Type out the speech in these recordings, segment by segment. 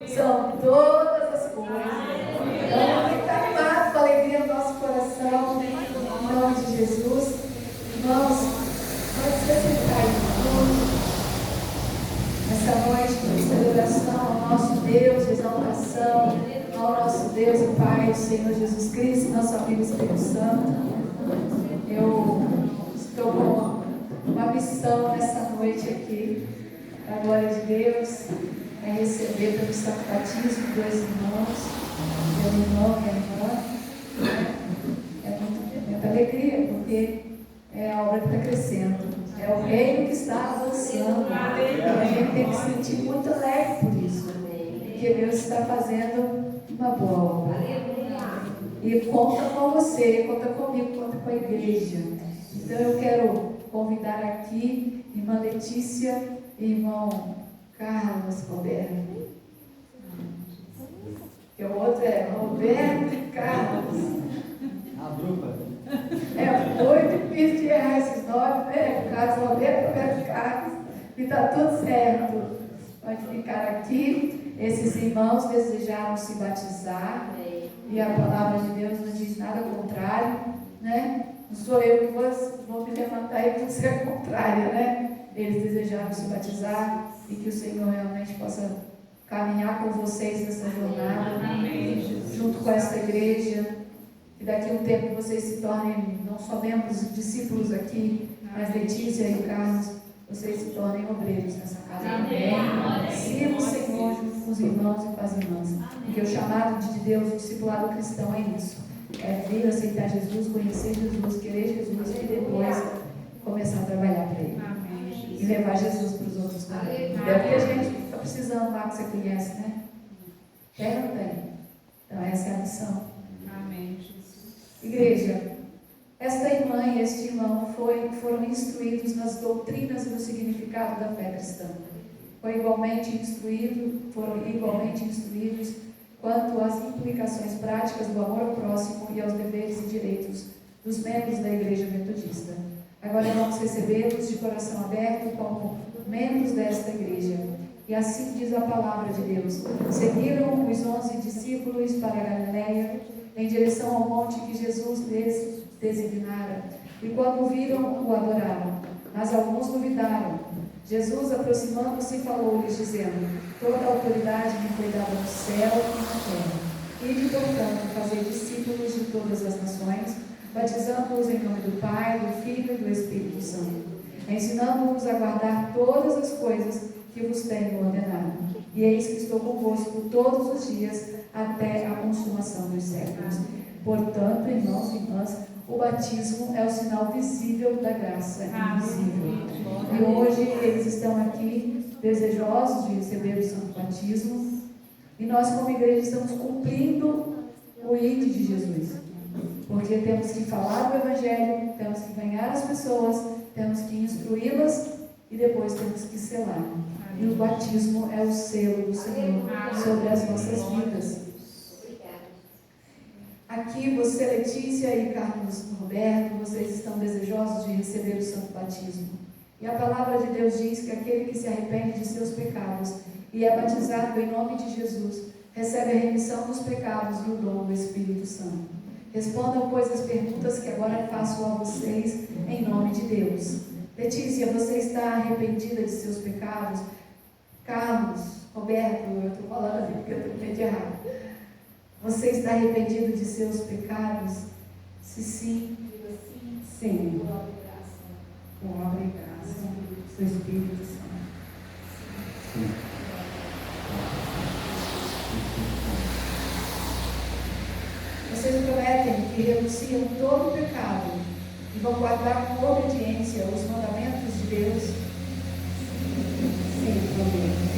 São todas as coisas. Então, fique animado com a alegria no nosso coração, em nome de Jesus. Irmãos, pode se sentar aí, nessa noite de celebração ao nosso Deus, exaltação ao nosso Deus e Pai, o Senhor Jesus Cristo, nosso amigo Espírito Santo. Eu estou com uma missão nessa noite aqui, para a glória de Deus. É receber pelo santo batismo dois irmãos, meu irmão e a irmã. É muita alegria, porque é a obra que está crescendo, é o reino que está avançando. A gente tem que se sentir muito alegre por isso, porque Deus está fazendo uma boa obra. E conta com você, conta comigo, conta com a igreja. Então eu quero convidar aqui irmã Letícia e irmão Carlos Roberto. E o outro é Roberto e Carlos. A dupla. É muito difícil de errar esses nomes, né? Carlos Roberto e Carlos. E está tudo certo. Pode ficar aqui. Esses irmãos desejaram se batizar. E a palavra de Deus não diz nada contrário, né? Não sou eu que vou me levantar e dizer a contrária, né? Eles desejaram se batizar e que o Senhor realmente possa caminhar com vocês nessa jornada, junto com essa igreja, que daqui a um tempo vocês se tornem não só membros, discípulos aqui, mas Letícia e Carlos, vocês se tornem obreiros nessa casa também. Sirva o Senhor junto com os irmãos e com as irmãs, porque o chamado de Deus, o discipulado cristão é isso, é vir aceitar Jesus, conhecer Jesus, querer Jesus e depois começar a trabalhar para Ele. E levar Jesus para os outros também. É porque a gente está precisando lá que você conhece, né? Quer ou não tem? Então essa é a missão. Amém, Jesus. Igreja, esta irmã e este irmão foram instruídos nas doutrinas e no significado da fé cristã. Foram igualmente instruídos quanto às implicações práticas do amor ao próximo e aos deveres e direitos dos membros da Igreja Metodista. Agora vamos recebê-los de coração aberto como membros desta igreja. E assim diz a palavra de Deus. Seguiram os 11 discípulos para a Galileia, em direção ao monte que Jesus designara. E quando o viram, o adoraram. Mas alguns duvidaram. Jesus, aproximando-se, falou-lhes, dizendo: toda a autoridade me foi dada no céu e na terra. Ide, portanto, fazer discípulos de todas as nações, batizando-os em nome do Pai, do Filho e do Espírito Santo, ensinando-os a guardar todas as coisas que vos tenho ordenado. E eis que estou convosco todos os dias até a consumação dos séculos. Portanto, irmãos e irmãs, o batismo é o sinal visível da graça invisível. E hoje eles estão aqui desejosos de receber o santo batismo. E nós, como igreja, estamos cumprindo o ID de Jesus. Porque temos que falar do Evangelho, temos que ganhar as pessoas, temos que instruí-las e depois temos que selar. E o batismo é o selo do Senhor sobre as nossas vidas. Aqui você, Letícia e Carlos Roberto, vocês estão desejosos de receber o santo batismo. E a palavra de Deus diz que aquele que se arrepende de seus pecados e é batizado em nome de Jesus, recebe a remissão dos pecados e o dom do Espírito Santo. Respondam, pois, as perguntas que agora faço a vocês em nome de Deus. Letícia, você está arrependida de seus pecados? Carlos, Roberto, eu estou falando aqui porque eu estou com medo de errar. Você está arrependido de seus pecados? Se sim, sim. Com obra e graça do Espírito Santo. Sim. Vocês prometem que renunciam todo o pecado e vão guardar com obediência os mandamentos de Deus? Sim, prometo.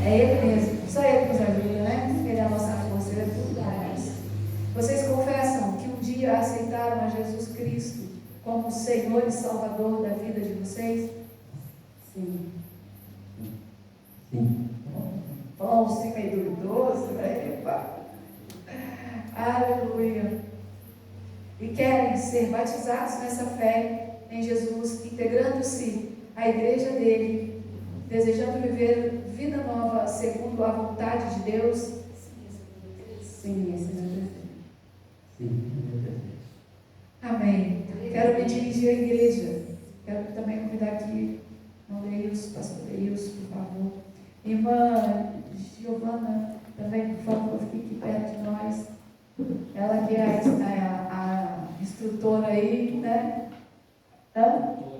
É Ele mesmo, só Ele nos ajuda, né? Ele é a nossa força, Ele é tudo mais. Vocês confessam que um dia aceitaram a Jesus Cristo como Senhor e Salvador da vida de vocês? Sim. Sim. Bom, sem meio duvidoso, né? Aleluia. e querem ser batizados nessa fé em Jesus, integrando-se à igreja dele, desejando viver vida nova segundo a vontade de Deus. Sim, esse é meu desejo. Sim, meu desejo. Amém. Quero me dirigir à igreja. Quero também convidar aqui irmão Deus, pastor Deus, por favor. Irmã Giovana, também, por favor, fique aqui perto de nós. Ela que é a instrutora aí, né?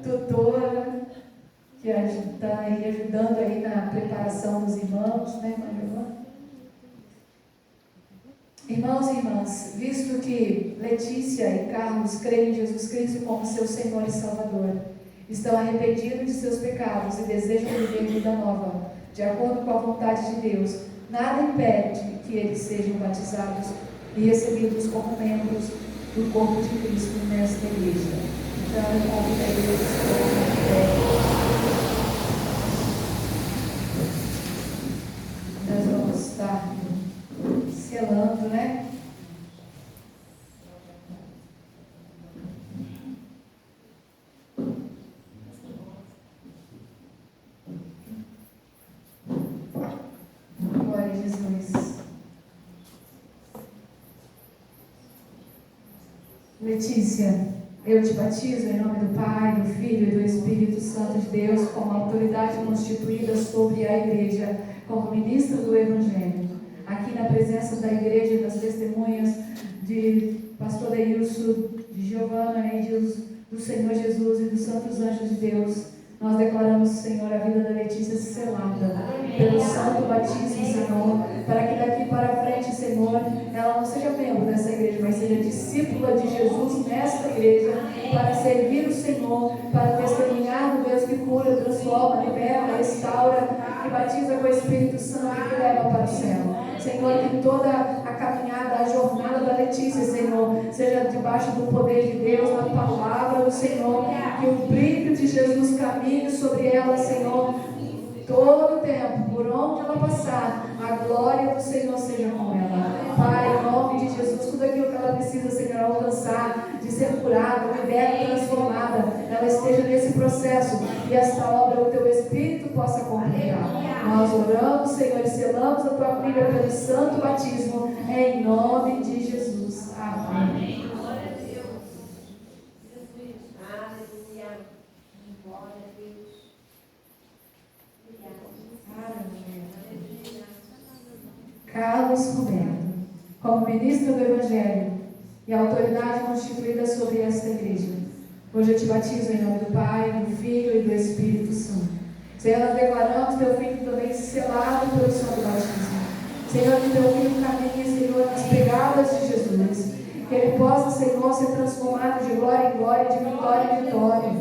Tutora, que está aí ajudando aí na preparação dos irmãos, né, irmã Giovana? Irmãos e irmãs, visto que Letícia e Carlos creem em Jesus Cristo como seu Senhor e Salvador, estão arrependidos de seus pecados e desejam viver vida nova, de acordo com a vontade de Deus, nada impede que eles sejam batizados e recebidos como membros do corpo de Cristo nesta igreja. Então, eu convido a eles para nós vamos estar selando, né? Glória a Jesus. Letícia, eu te batizo em nome do Pai, do Filho e do Espírito Santo de Deus, como autoridade constituída sobre a igreja, como ministra do Evangelho. Aqui na presença da igreja e das testemunhas de pastor Deilson, de Giovana e do Senhor Jesus e dos santos anjos de Deus, nós declaramos, Senhor, a vida da Letícia selada pelo santo batismo, Senhor, para que daqui para frente, Senhor, ela não seja membro dessa igreja, mas seja discípula de Jesus nesta igreja, para servir o Senhor, para testemunhar do Deus que cura, transforma, libera, restaura, que batiza com o Espírito Santo e que leva para o céu. Senhor, que toda a caminhada, a jornada da Letícia, Senhor, seja debaixo do poder de Deus, na palavra do Senhor, que o brilho de Jesus caminhe sobre ela, Senhor, todo o tempo, por onde ela passar, a glória do Senhor seja com ela. Pai, em nome de Jesus, tudo aquilo que ela precisa, Senhor, alcançar, de ser curada, liberta, transformada, ela esteja nesse processo e esta obra o teu Espírito possa completar. Nós oramos, Senhor, e selamos a tua filha pelo santo batismo, em nome de Jesus. Amém. Glória a Deus. Jesus. Aleluia. Glória a Deus. Carlos Roberto, como ministro do Evangelho e autoridade constituída sobre esta igreja, hoje eu te batizo em nome do Pai, do Filho e do Espírito Santo. Senhor, nós declaramos teu filho também selado pelo santo batismo. Senhor, que teu filho caminhe, Senhor, nas pegadas de Jesus, que ele possa, Senhor, ser transformado de glória em glória, de vitória em vitória.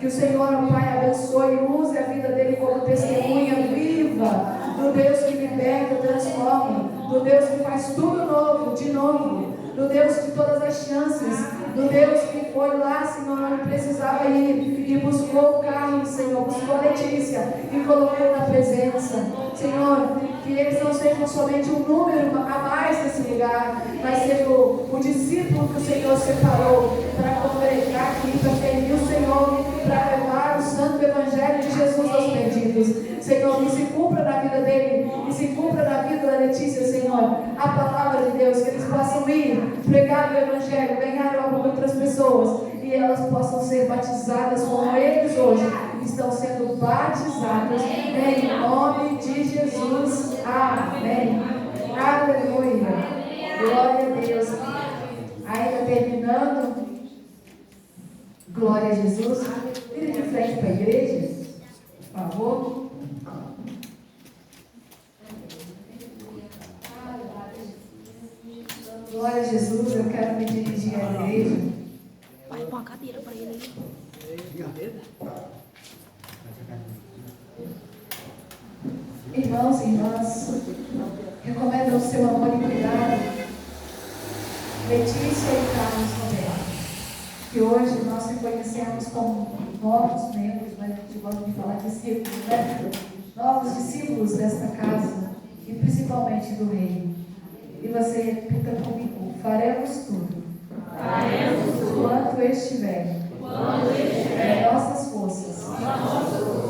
Que o Senhor, ó Pai, abençoe e use a vida dele como testemunha viva do Deus que liberta, transforma, do Deus que faz tudo novo, de novo, do Deus de todas as chances, do Deus que foi lá, Senhor, onde precisava ir e buscou o Carlos, Senhor, buscou a Letícia e colocou na presença. Senhor, que eles não sejam somente um número a mais nesse lugar, mas seja o discípulo que o Senhor separou para congregar aqui, para servir o Senhor, para levar o santo evangelho de Jesus aos perdidos. Senhor, que se cumpra na vida dele, que se cumpra na vida da Letícia, Senhor, a palavra de Deus, que eles possam ir, pregar o evangelho, ganhar algo com outras pessoas, e elas possam ser batizadas como eles hoje estão sendo batizados, em nome de Jesus. Amém. Aleluia. Glória a Deus. Ainda terminando, glória a Jesus. Vira de frente para a igreja, por favor. Glória a Jesus, eu quero me dirigir à igreja. Vai pôr a cadeira para ele aí. Irmãos e irmãs, recomendo o seu amor e cuidado, Letícia e Carlos Roberto, que hoje nós reconhecemos como novos membros, mas a gente gosta de falar discípulos, né? Novos discípulos desta casa e principalmente do reino. E você repita comigo: faremos tudo quanto estiver em nossas forças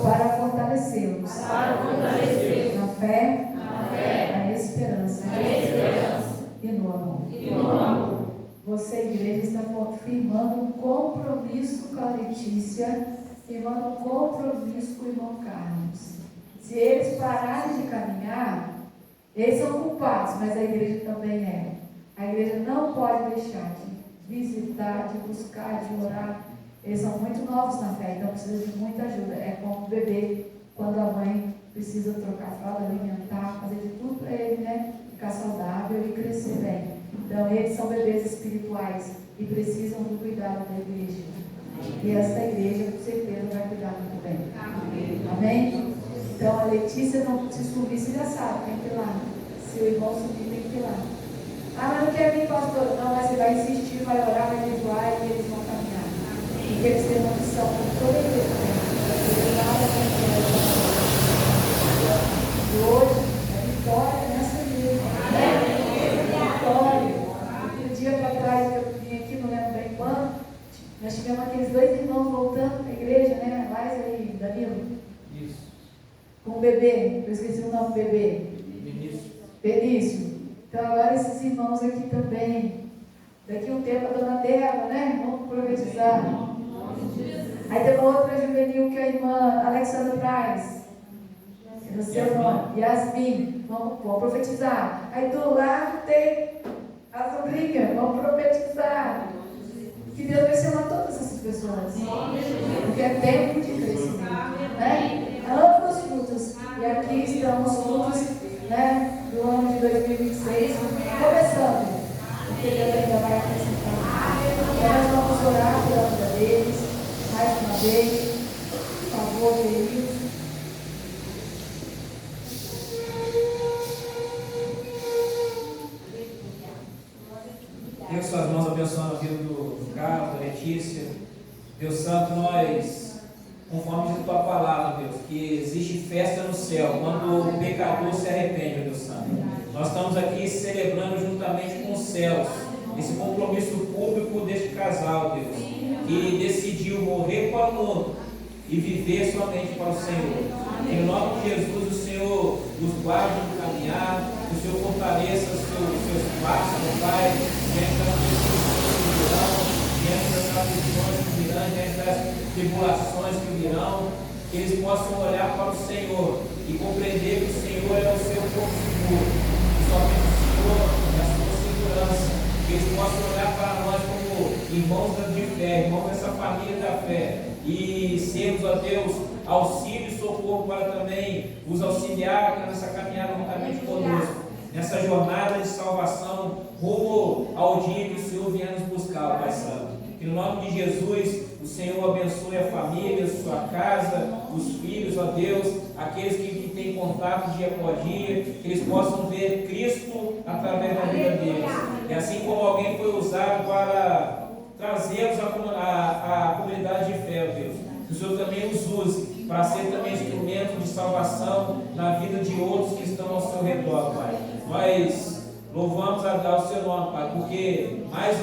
para fortalecê-los na fé, na esperança e no amor. Você, igreja, está firmando um compromisso com a Letícia, firmando um compromisso com o irmão Carlos. Se eles pararem de caminhar, eles são culpados, mas a igreja também é. A igreja não pode deixar de visitar, de buscar, de orar. Eles são muito novos na fé, então precisam de muita ajuda. É como o bebê, quando a mãe precisa trocar a fralda, alimentar, fazer de tudo para ele, né? Ficar saudável e crescer bem. Então, eles são bebês espirituais e precisam do cuidado da igreja. E esta igreja, com certeza, vai cuidar muito bem. Amém? Então, a Letícia não se subir, você já sabe, tem que ir lá. Se o irmão subir, tem que ir lá. Ah, mas não quer vir, pastor? Não, mas você vai insistir, vai orar, vai jejuar e eles vão caminhar. Porque eles têm uma missão com toda a igreja. Eles nada e hoje é vitória nessa igreja. Vitória. Um dia para trás eu vim aqui, não lembro bem quando, nós tivemos aqueles dois irmãos voltando para a igreja, né? Mais aí, Danilo. Isso. Com o bebê, eu esqueci o nome do bebê. Benício. Então agora esses irmãos aqui também. Daqui um tempo a dona Débora, né? Vamos profetizar. Aí tem uma outra juvenil que é a irmã Alexandra Braz. É do seu nome. Yasmin. Vamos profetizar. Aí do lado tem a sobrinha. Vamos profetizar. Que Deus vai chamar todas essas pessoas. Porque é tempo de crescimento. Né? Ambos frutos. E aqui estamos frutos, né? Do ano de 2026. Começando. Porque Deus ainda vai acrescentar. Então nós vamos orar pela vida deles. Mais uma vez. Por favor, queridos. Tenha suas mãos abençoando a vida do Carlos, da Letícia. Deus Santo, nós, conforme diz a tua palavra, Deus, que existe festa no céu quando o pecador se arrepende, Deus Santo. Nós estamos aqui celebrando juntamente com os céus esse compromisso público deste casal, Deus, que decidiu morrer para o mundo e viver somente para o Senhor. Em nome de Jesus, o Senhor os guarde no caminhar, o Senhor fortaleça os seus passos, meu Pai, diante das perseguições que virão, diante das aflições que virão, diante das tribulações que virão, que eles possam olhar para o Senhor e compreender que o Senhor é o seu corpo seguro, que somente o Senhor é a sua segurança, que eles possam olhar para nós como irmãos de fé, irmãos dessa família da fé, e sermos, ó Deus, auxílio e socorro para também os auxiliar nessa caminhada juntamente conosco, nessa jornada de salvação rumo ao dia que o Senhor vier nos buscar, Pai Santo. Que no nome de Jesus o Senhor abençoe a família, a sua casa, os filhos, ó Deus, aqueles que têm contato dia após dia, que eles possam ver Cristo através da vida deles. E assim como alguém foi usado para trazê-los à comunidade de fé, ó Deus, que o Senhor também os use para ser também instrumento de salvação na vida de outros que estão ao seu redor, Pai. Nós louvamos ao seu nome, Pai, porque mais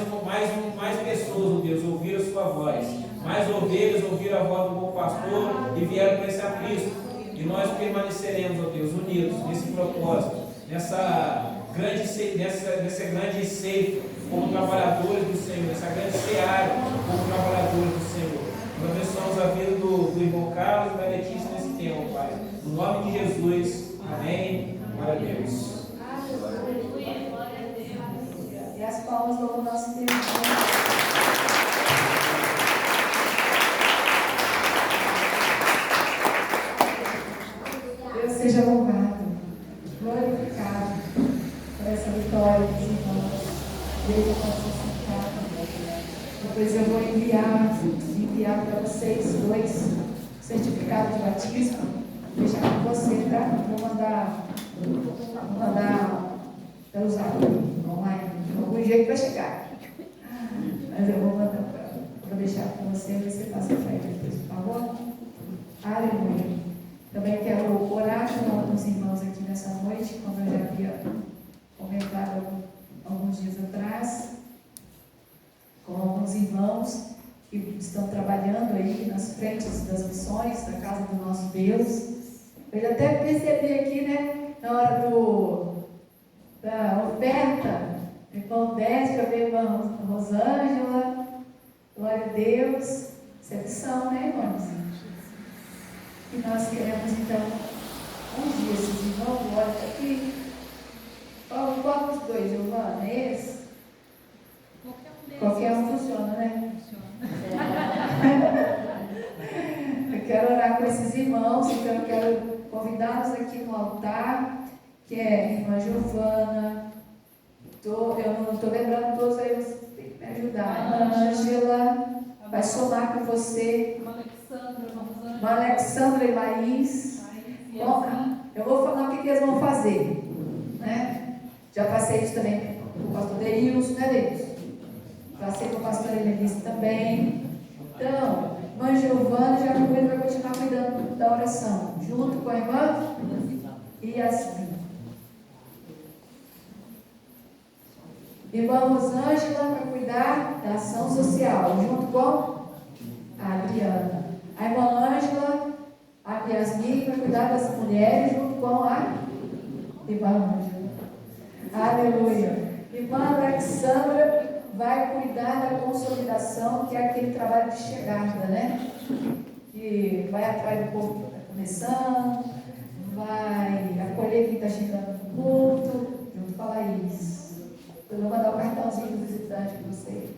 pessoas, ó Deus, ouviram a sua voz, mais ovelhas ouviram a voz do bom pastor e vieram para esse aprisco. E nós permaneceremos, ó Deus, unidos nesse propósito, nessa grande seita, como trabalhadores do Senhor, essa grande seara como trabalhadores do Senhor. Nós abençoamos a vida do irmão Carlos e da Letícia nesse tempo, Pai. No nome de Jesus, amém. Glória a Deus. E as palmas do nosso Deus. Deus seja louvado, glorificado por essa vitória dos irmãos. Deus pode ser sentado. Depois eu vou enviar para vocês 2 certificados de batismo. Deixar com você, tá? Vou mandar pelo zap online. De algum jeito vai chegar. Mas eu vou deixar com você passa para ele depois, por favor. Aleluia. Também quero orar com os irmãos aqui nessa noite, como eu já havia comentado alguns dias atrás. que estão trabalhando aí nas frentes das missões da casa do nosso Deus. Eu já até percebi aqui, né, na hora da oferta, o irmão Décio, a irmã Rosângela, glória a Deus. Isso é missão, né, irmãos? E nós queremos, então, ungir esses irmãos, olha aqui. Qual dos dois, Giovana? É esse? Qualquer um funciona, né? Eu quero orar com esses irmãos, então eu quero convidá-los aqui no altar, que é a irmã Giovana. Eu não estou lembrando todos aí, você tem que me ajudar. A irmã Ângela vai somar com você. Uma Alexandra e Laís. Bom, eu vou falar o que eles vão fazer, né? Já passei isso também com o pastor Deilson, né, Deilson? Passei com o pastor Helenice também. Então, irmã Giovana já vai continuar cuidando da oração, junto com a irmã Yasmin. Irmã Rosângela vai cuidar da ação social, junto com a Adriana. A irmã Ângela, a Yasmin vai cuidar das mulheres, junto com a irmã Ângela. Aleluia. Irmã Alexandra vai cuidar da consolidação, que é aquele trabalho de chegada, né? Que vai atrás do povo que está começando, vai acolher quem está chegando no culto, junto com a Laís. Eu vou mandar o cartãozinho do visitante para vocês.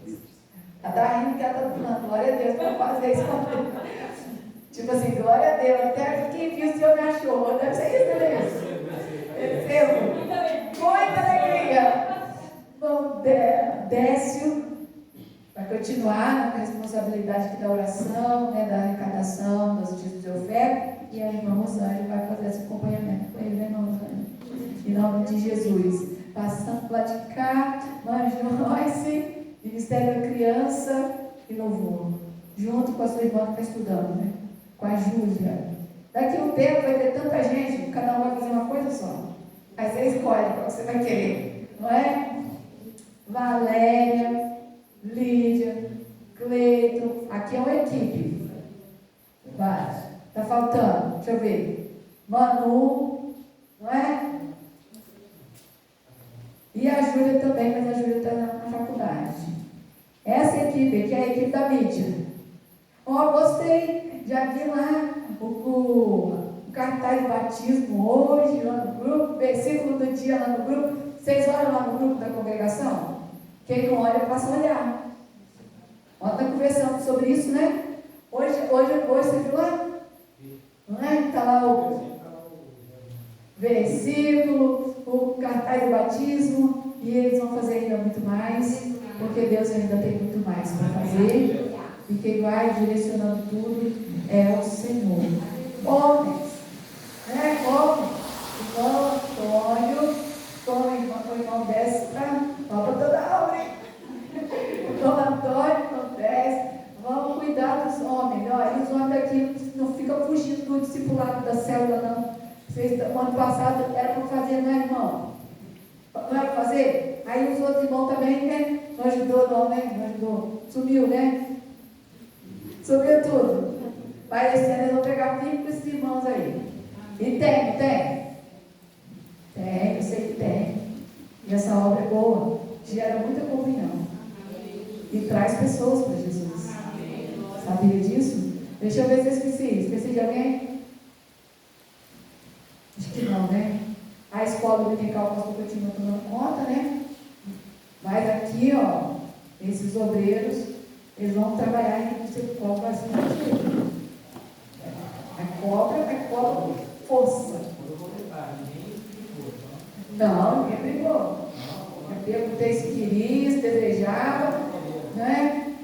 Ela está rindo que ela está falando, glória a Deus, para fazer isso. Tipo assim, glória a Deus, até quem viu o Senhor me achou. Deve ser isso, né? Recebo. Muita alegria. Bom, Décio vai continuar na responsabilidade aqui da oração, né, da arrecadação, dos dízimos de oferta, e a irmã Rosângela vai fazer esse acompanhamento com ele, né, irmã Rosângela? Em nome de Jesus. Passando lá de cá, irmã Joyce, Ministério da Criança e Louvor, junto com a sua irmã que está estudando, né? Com a Júlia. Daqui a um tempo vai ter tanta gente, cada um vai fazer uma coisa só. Aí você escolhe qual você vai querer, não é? Valéria, Lídia, Cleiton, aqui é uma equipe. Vai, tá faltando, deixa eu ver. Manu, não é? E a Júlia também, mas a Júlia está na faculdade. Essa equipe aqui é a equipe da mídia. Gostei, já vi lá o cartaz do batismo hoje, lá no grupo, versículo do dia lá no grupo. Vocês olham lá no grupo da congregação? Quem não olha, passa a olhar. Ontem está conversando sobre isso, né? Hoje você viu lá? Não é? Está lá o versículo, o cartaz do batismo, e eles vão fazer ainda muito mais, porque Deus ainda tem muito mais para fazer, e quem vai direcionando tudo é o Senhor. Homens, né? Homens, irmão Antônio, o irmão desce para toda a aula, hein? Irmão Antônio, irmão desce, vamos cuidar dos homens, ó, e os homens daqui não ficam fugindo do discipulado da célula, não. O ano passado era para fazer, não é, irmão? Não era para fazer? Aí os outros irmãos também, né? Não ajudou, não, né? Não ajudou. Sumiu, né? Sumiu tudo. Mas esse ano eu vou pegar firme com esses irmãos aí. E tem, tem? Tem, eu sei que tem. E essa obra é boa. Gera muita comunhão. E traz pessoas para Jesus. Sabia disso? Deixa eu ver se eu esqueci. Esqueci de alguém? Acho que não, né? A escola dominical, o pastor continua tomando conta, né? Mas aqui, ó, esses obreiros, eles vão trabalhar e você cobra assim. A cobra força. Não, ninguém brigou. Eu perguntei se queria, se desejava, né?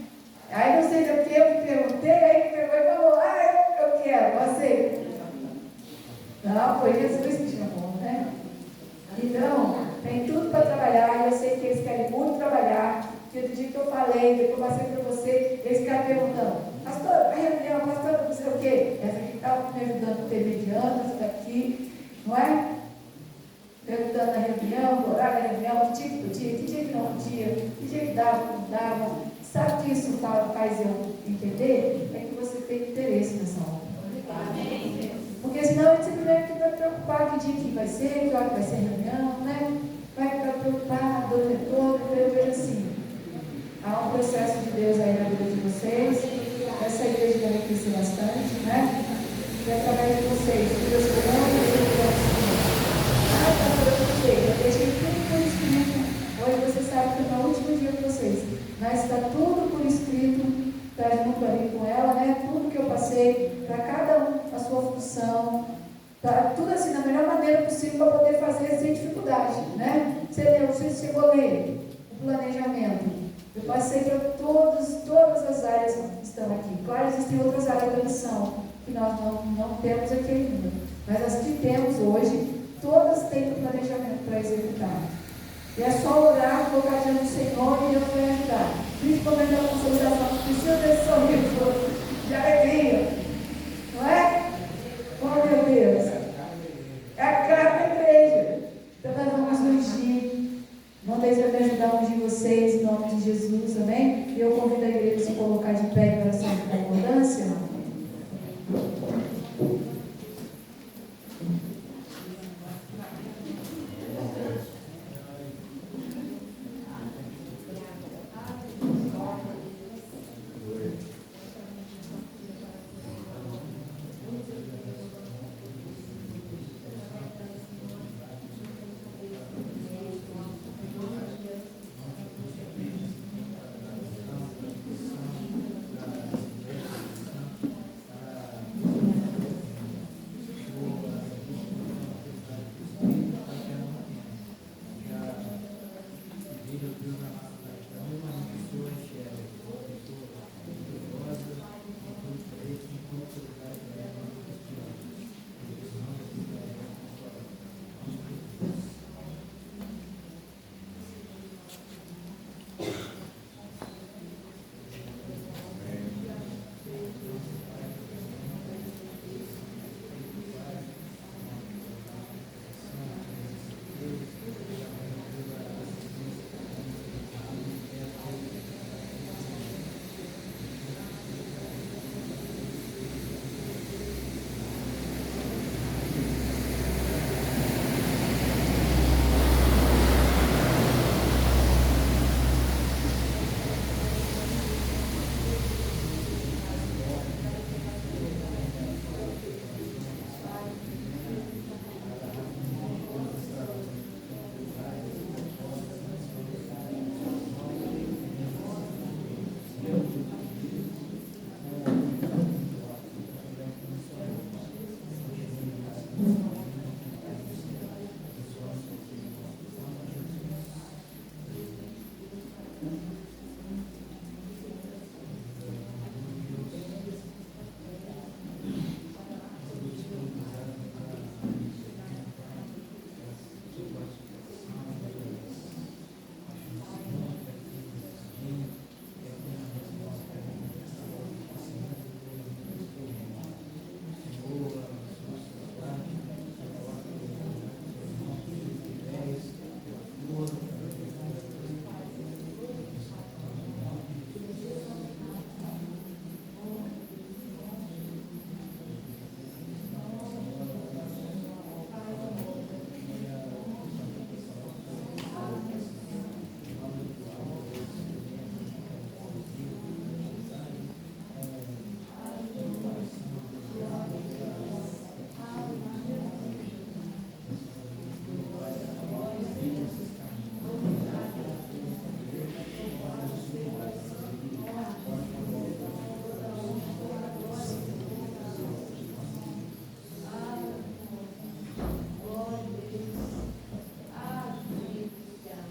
Aí não sei o que, eu perguntei, aí pegou e falou, eu quero, você. Não, foi Jesus que te chamou, né? Então, tem tudo para trabalhar, e eu sei que eles querem muito trabalhar. Que do dia que eu falei, que eu passei para você, eles ficaram perguntando, pastor, a reunião, pastor, não sei o quê. Essa aqui estava me ajudando a ter mediano, essa daqui, não é? Perguntando na reunião, orar na reunião, que dia que podia, que dia que não podia, que dia que dava, que não dava. Sabe o que isso faz eu entender? É que você tem interesse nessa obra. Porque senão a gente simplesmente vai preocupar que dia que vai ser, que hora que vai ser a reunião, né? Vai ficar preocupado o tempo todo. Eu vejo assim, há um processo de Deus aí na vida de vocês. Essa igreja vai crescer bastante, né? E através de vocês, Deus comanda e Deus comanda. Ah, pastor, eu sei, eu deixei tudo por escrito. Hoje você sabe que no último dia de vocês, mas está tudo por escrito, está junto ali com ela, né? Tudo que eu passei, para cada um a sua função, tá tudo assim da melhor maneira possível para poder fazer sem dificuldade, né? Você chegou a ler o planejamento. Eu passei para todas as áreas que estão aqui. Claro, existem outras áreas da missão que nós não temos aqui ainda, mas as que temos hoje, todas têm um planejamento para executar. E é só orar, colocar diante do Senhor e Deus vai ajudar. Principalmente na consolidação, não precisa desse sorriso de alegria, não é? Oh, meu Deus! É a cara da igreja. Então nós vamos ungir. Não deixe de me ajudar a ungir vocês em nome de Jesus, amém? E eu convido a igreja a se colocar de pé em oração de concordância.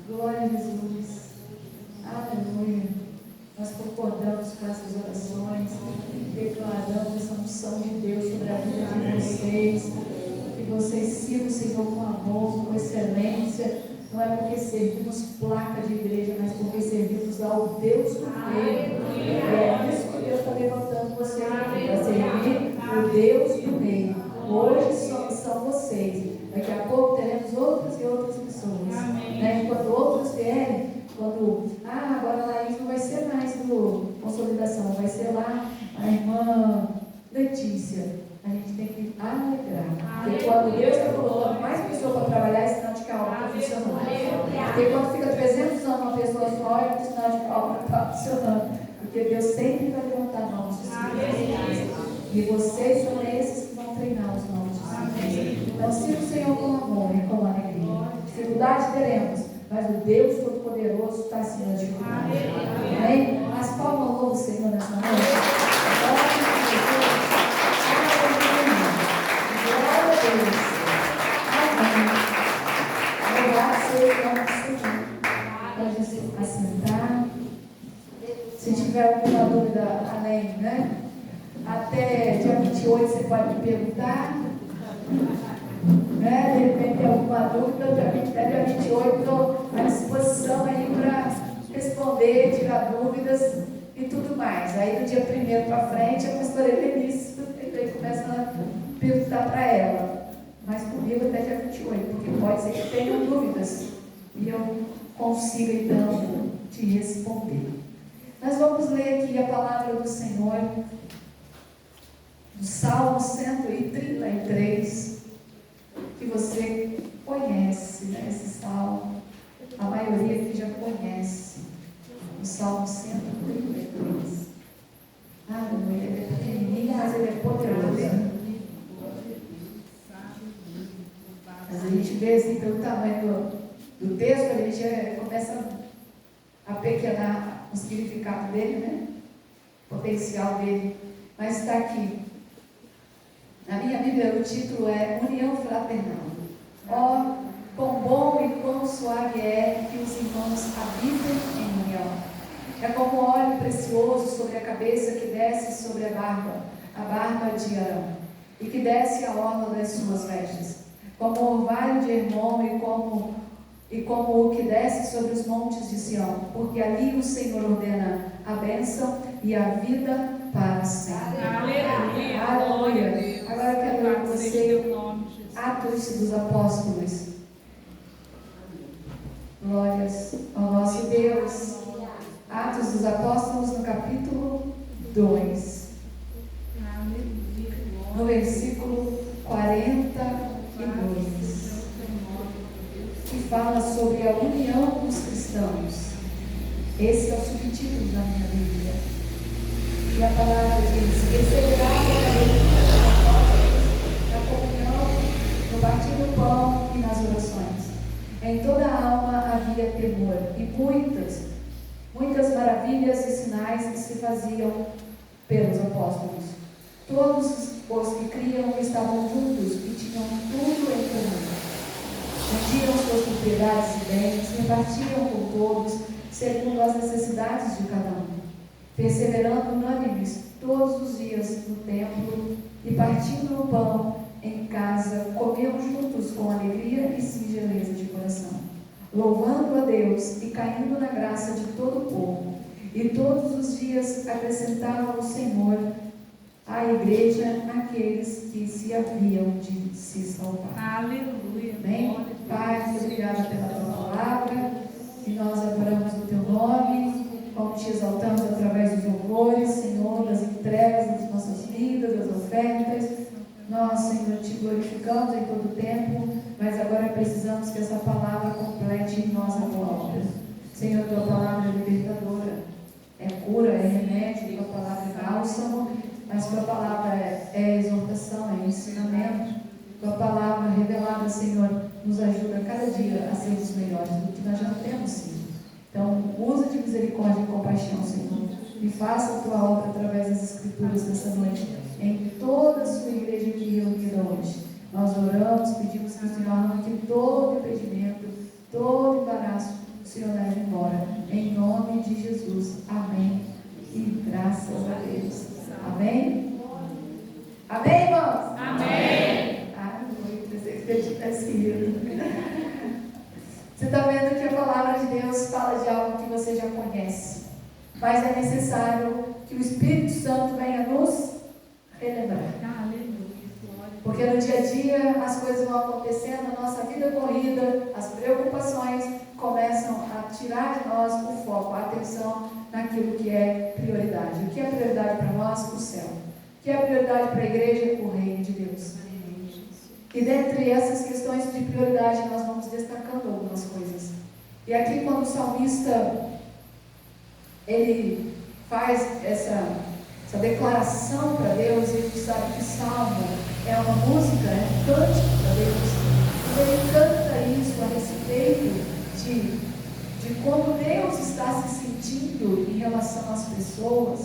Glória a Jesus. Aleluia. Nós concordamos com essas orações, declaramos essa unção de Deus sobre a vida de vocês, que vocês sirvam o Senhor com amor, com excelência. Não é porque servimos placa de igreja, mas porque servimos ao Deus do meio. É isso que Deus está levantando você aqui, para servir o Deus do meio. Hoje são vocês. Daqui a pouco teremos outras e outras pessoas. Né? E quando outros vierem, agora a Laís não vai ser mais do funcionando. Porque Deus sempre vai levantar novos discípulos. E vocês são esses que vão treinar os novos discípulos. Então, sirva o Senhor com amor e com alegria. Dificuldade teremos, mas o Deus Todo-Poderoso está acima da dificuldade. Amém? As palmas louvam o Senhor nessa noite. Glória a Deus. Amém. Obrigado, Senhor. Pode se assentar. Se tiver alguma dúvida além, né? Até dia 28 você pode me perguntar. Né? De repente tem alguma dúvida, dia 28 estou à disposição aí para responder, tirar dúvidas e tudo mais. Aí do dia 1º para frente a pastora Denise começa a perguntar para ela. Mas comigo até dia 28, porque pode ser que tenha dúvidas e eu consiga então te responder. Nós vamos ler aqui a palavra do Senhor, do Salmo 133, que você conhece, né? Esse salmo, a maioria aqui já conhece, o Salmo 133. Aleluia, ele é pequenininho, mas ele é poderoso. Mas a gente vê assim, pelo tamanho do texto, a gente começa a pequenar o significado dele, né? O potencial dele. Mas está aqui. Na minha Bíblia o título é União Fraternal. Ó, quão bom e quão suave é que os irmãos habitem em união. É como óleo precioso sobre a cabeça que desce sobre a barba de Arão, e que desce a orla das suas vestes. Como o orvalho de Hermon e como o que desce sobre os montes de Sião, porque ali o Senhor ordena a bênção e a vida para sempre. Aleluia. Aleluia. Agora eu quero ler com você Atos dos Apóstolos. Glórias ao nosso Deus. Atos dos Apóstolos, no capítulo 2, no versículo 42, que fala sobre a união dos cristãos. Esse é o subtítulo da minha Bíblia. E a palavra diz: perseverar na comunhão, no partir do pão e nas orações. Em toda a alma havia temor, e muitas maravilhas e sinais se faziam pelos apóstolos. Todos os que criam estavam juntos e tinham tudo em comum. Vendiam suas propriedades e bens, repartiam com todos, segundo as necessidades de cada um. Perseverando unânimes todos os dias no templo e partindo o pão em casa, comiam juntos com alegria e singeleza de coração, louvando a Deus e caindo na graça de todo o povo. E todos os dias acrescentavam ao Senhor à igreja aqueles que se haviam de se salvar. Aleluia. Amém? Pai, muito obrigada pela tua palavra, e nós adoramos o teu nome, como te exaltamos através dos louvores, Senhor, das entregas das nossas vidas, das ofertas. Nós, Senhor, te glorificamos em todo o tempo, mas agora precisamos que essa palavra complete em nós a tua obra. Senhor, tua palavra é libertadora, é cura, é remédio, tua palavra é bálsamo, mas tua palavra é exortação, é ensinamento. Tua palavra revelada, Senhor, nos ajuda cada dia a sermos melhores do que nós já temos sido. Então, usa de misericórdia e compaixão, Senhor, e faça a tua obra através das Escrituras dessa noite, em toda a sua igreja aqui reunida hoje. Nós oramos, pedimos que o Senhor arranque todo impedimento, todo embaraço, o Senhor leve embora. Em nome de Jesus. Amém. E graças a Deus. Amém? Amém, irmãos? Amém. Você está vendo que a palavra de Deus fala de algo que você já conhece, mas é necessário que o Espírito Santo venha nos relembrar. Porque no dia a dia as coisas vão acontecendo, a nossa vida corrida, as preocupações começam a tirar de nós o foco, a atenção naquilo que é prioridade. O que é prioridade para nós? O céu. O que é prioridade para a igreja? O reino de Deus. E dentre essas questões de prioridade nós vamos destacando algumas coisas. E aqui quando o salmista ele faz essa declaração para Deus. Ele sabe que salmo é uma música, é um cântico para Deus. E ele canta isso a respeito de como Deus está se sentindo em relação às pessoas.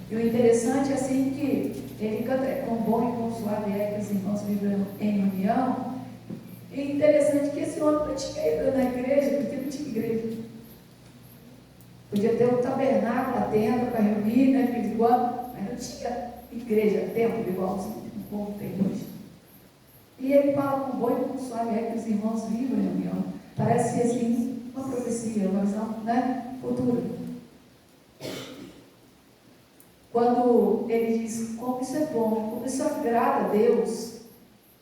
E o interessante é assim que ele canta com bom e com suave é que os irmãos vivem em união. E interessante que esse homem não tinha ido na igreja, porque não tinha igreja. Podia ter um tabernáculo, a tenda para reunir, né, de vez em quando, mas não tinha igreja, templo, igual o povo tem hoje. E ele fala com bom e com suave é que os irmãos vivam em união. Parece assim uma profecia, uma visão, né, futura. Quando ele diz como isso é bom, como isso agrada a Deus,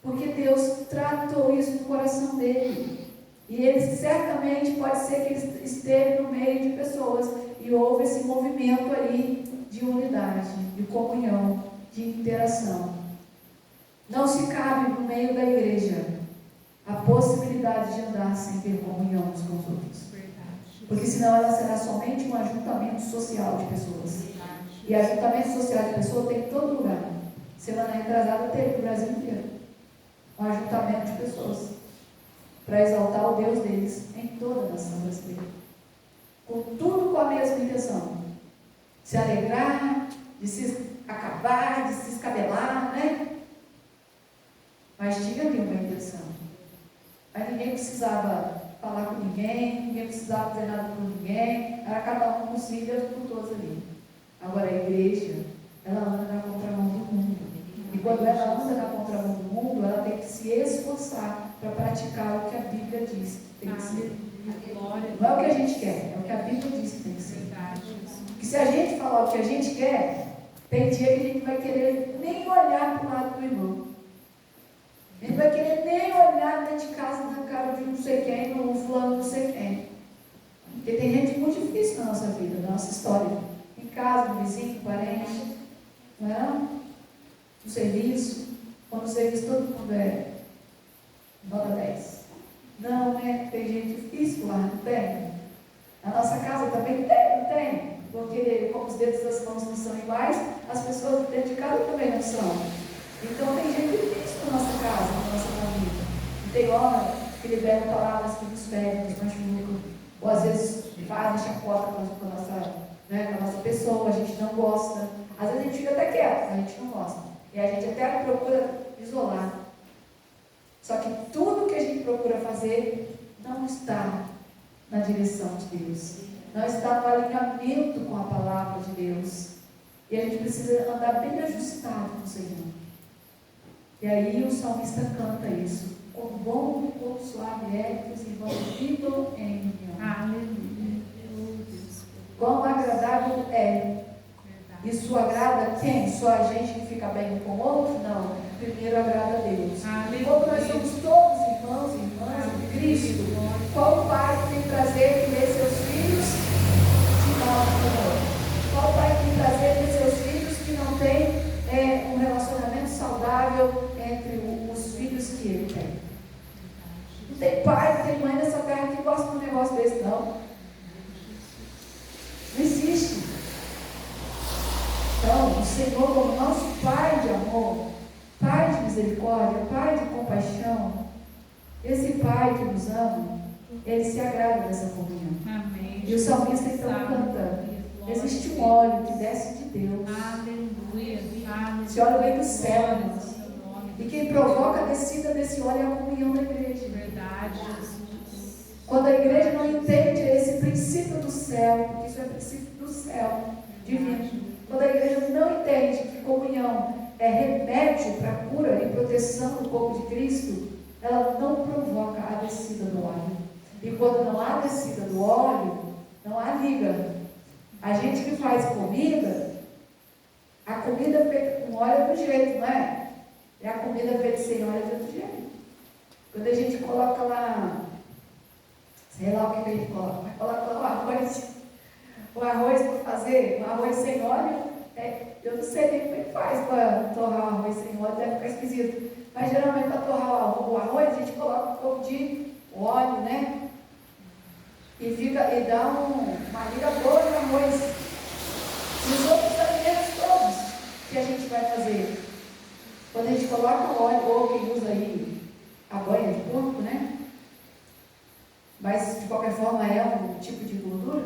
porque Deus tratou isso no coração dele. E ele certamente pode ser que ele esteve no meio de pessoas e houve esse movimento ali de unidade, de comunhão, de interação. Não se cabe no meio da igreja a possibilidade de andar sem ter comunhão uns com os outros. Porque senão ela será somente um ajuntamento social de pessoas. E ajuntamento social de pessoas tem em todo lugar. Semana retrasada teve no Brasil inteiro. Um ajuntamento de pessoas para exaltar o Deus deles em toda a nação brasileira. Tudo com a mesma intenção. Se alegrar, de se acabar, de se escabelar, né? Mas tinha ali uma intenção. Mas ninguém precisava falar com ninguém precisava fazer nada por ninguém, era cada um com si, Deus por todos ali. Agora a igreja, ela anda na contramão do mundo. E quando ela anda na contramão do mundo, ela tem que se esforçar para praticar o que a Bíblia diz que tem que ser. Não é o que a gente quer, é o que a Bíblia diz que tem que ser. Porque se a gente falar o que a gente quer, tem dia que a gente vai querer nem olhar para o lado do irmão. A gente vai querer nem olhar dentro de casa na cara de não sei quem, no fulano não sei quem. Porque tem gente muito difícil na nossa vida, na nossa história. Em casa, no vizinho, no parente, não é? No serviço. Quando no serviço todo mundo é nota 10. Não, né? Tem gente difícil lá, não tem? Na nossa casa também tem, não tem? Porque como os dedos das mãos não são iguais, as pessoas dentro de casa também não são. Então tem gente difícil na nossa casa, na nossa família. E tem hora que liberam palavras que nos ferem, nos machucam, ou às vezes fazem chacota com a nossa pessoa, a gente não gosta. Às vezes a gente fica até quieto, a gente não gosta. E a gente até procura isolar. Só que tudo que a gente procura fazer não está na direção de Deus. Não está no alinhamento com a palavra de Deus. E a gente precisa andar bem ajustado com o Senhor. E aí o salmista canta isso. Quão bom e quão suave é que os irmãos vivam em união. Aleluia. Quão agradável é. Isso agrada quem? Só a gente que fica bem um com o outro? Não. Primeiro agrada a Deus. Como nós somos todos irmãos e irmãs em Cristo, qual pai tem prazer em ver seus filhos de mal amor? Qual pai tem prazer em ver seus filhos que não têm um relacionamento saudável entre os filhos que ele tem? Não tem pai, não tem mãe nessa terra que gosta de um negócio desse, não. Não existe. Então, o Senhor, como nosso Pai de amor, Pai de misericórdia, Pai de compaixão, esse Pai que nos ama, Ele se agrada dessa comunhão. Amém. E o salmista então canta: existe um óleo que desce de Deus. Aleluia. Esse óleo vem do céu, irmãos. E quem provoca a descida desse óleo é a comunhão da igreja. Verdade, Jesus. Quando a igreja não entende esse princípio do céu, porque isso é princípio do céu divino. Quando a igreja não entende que comunhão é remédio para a cura e proteção do corpo de Cristo, ela não provoca a descida do óleo. E quando não há descida do óleo, não há liga. A gente que faz comida, a comida feita com óleo é do jeito, não é? E a comida feita sem óleo é do outro jeito. Quando a gente coloca lá, sei lá o que a gente coloca, mas coloca lá o arroz para fazer, o arroz sem óleo, eu não sei nem como é que faz para torrar o arroz sem óleo, deve ficar esquisito. Mas geralmente para torrar o arroz, a gente coloca um pouco de óleo, né? e dá uma liga boa no arroz. E os outros alimentos todos que a gente vai fazer. Quando a gente coloca óleo, ou quem usa aí a banha de porco, né? Mas de qualquer forma é um tipo de gordura,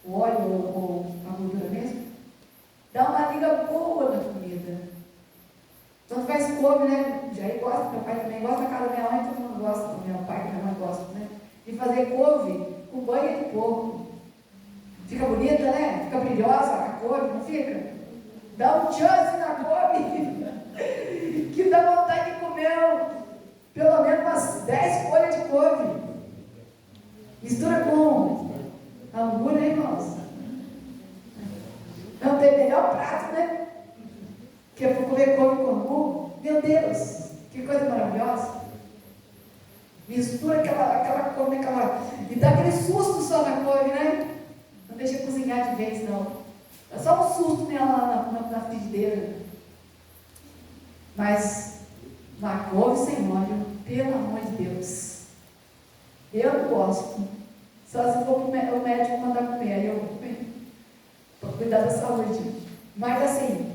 o óleo ou a gordura mesmo, dá uma liga boa na comida. Quando faz couve, né? Jair gosta, meu pai também gosta, a casa da minha mãe, todo mundo gosta, meu pai e minha mãe gostam, né? De fazer couve com banha de porco. Fica bonita, né? Fica brilhosa a couve, não fica? Dá um chance na couve que dá vontade de comer pelo menos umas 10 folhas de couve. Mistura com hambúrguer, né, irmãos? Não tem melhor prato, né? Que é para comer couve com hambúrguer. Meu Deus, que coisa maravilhosa. Mistura aquela couve, e dá aquele susto só na couve, né? Não deixa cozinhar de vez, não. Dá só um susto nela na frigideira. Mas uma couve sem óleo, pelo amor de Deus. Eu não gosto. Só se for o médico mandar comer, aí eu vou comer. Para cuidar da saúde. Mas assim,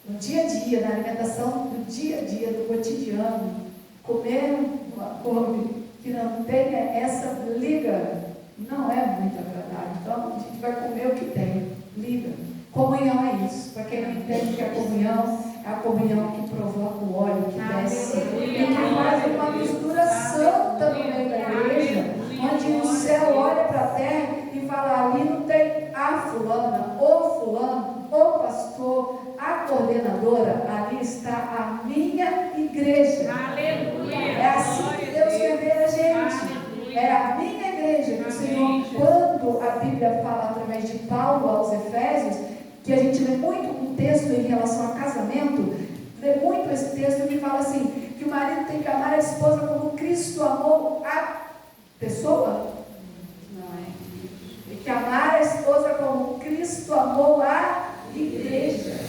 no dia a dia, na alimentação do dia a dia, do cotidiano, comer uma couve que não tenha essa liga, não é muito agradável. Então, a gente vai comer o que tem, liga. Comunhão é isso. Para quem não entende que a comunhão é a comunhão que provoca o óleo que desce e que faz uma mistura santa no meio da igreja, onde o céu olha para a terra e fala: ali não tem a fulana, o fulano, o pastor, a coordenadora, ali está a minha igreja. Aleluia. É assim que Deus quer ver a gente. É a minha igreja que o Senhor, quando a Bíblia fala através de Paulo aos Efésios, que a gente lê muito um texto em relação a casamento, lê muito esse texto que fala assim, que o marido tem que amar a esposa como Cristo amou a pessoa. Não é? Tem que amar a esposa como Cristo amou a igreja.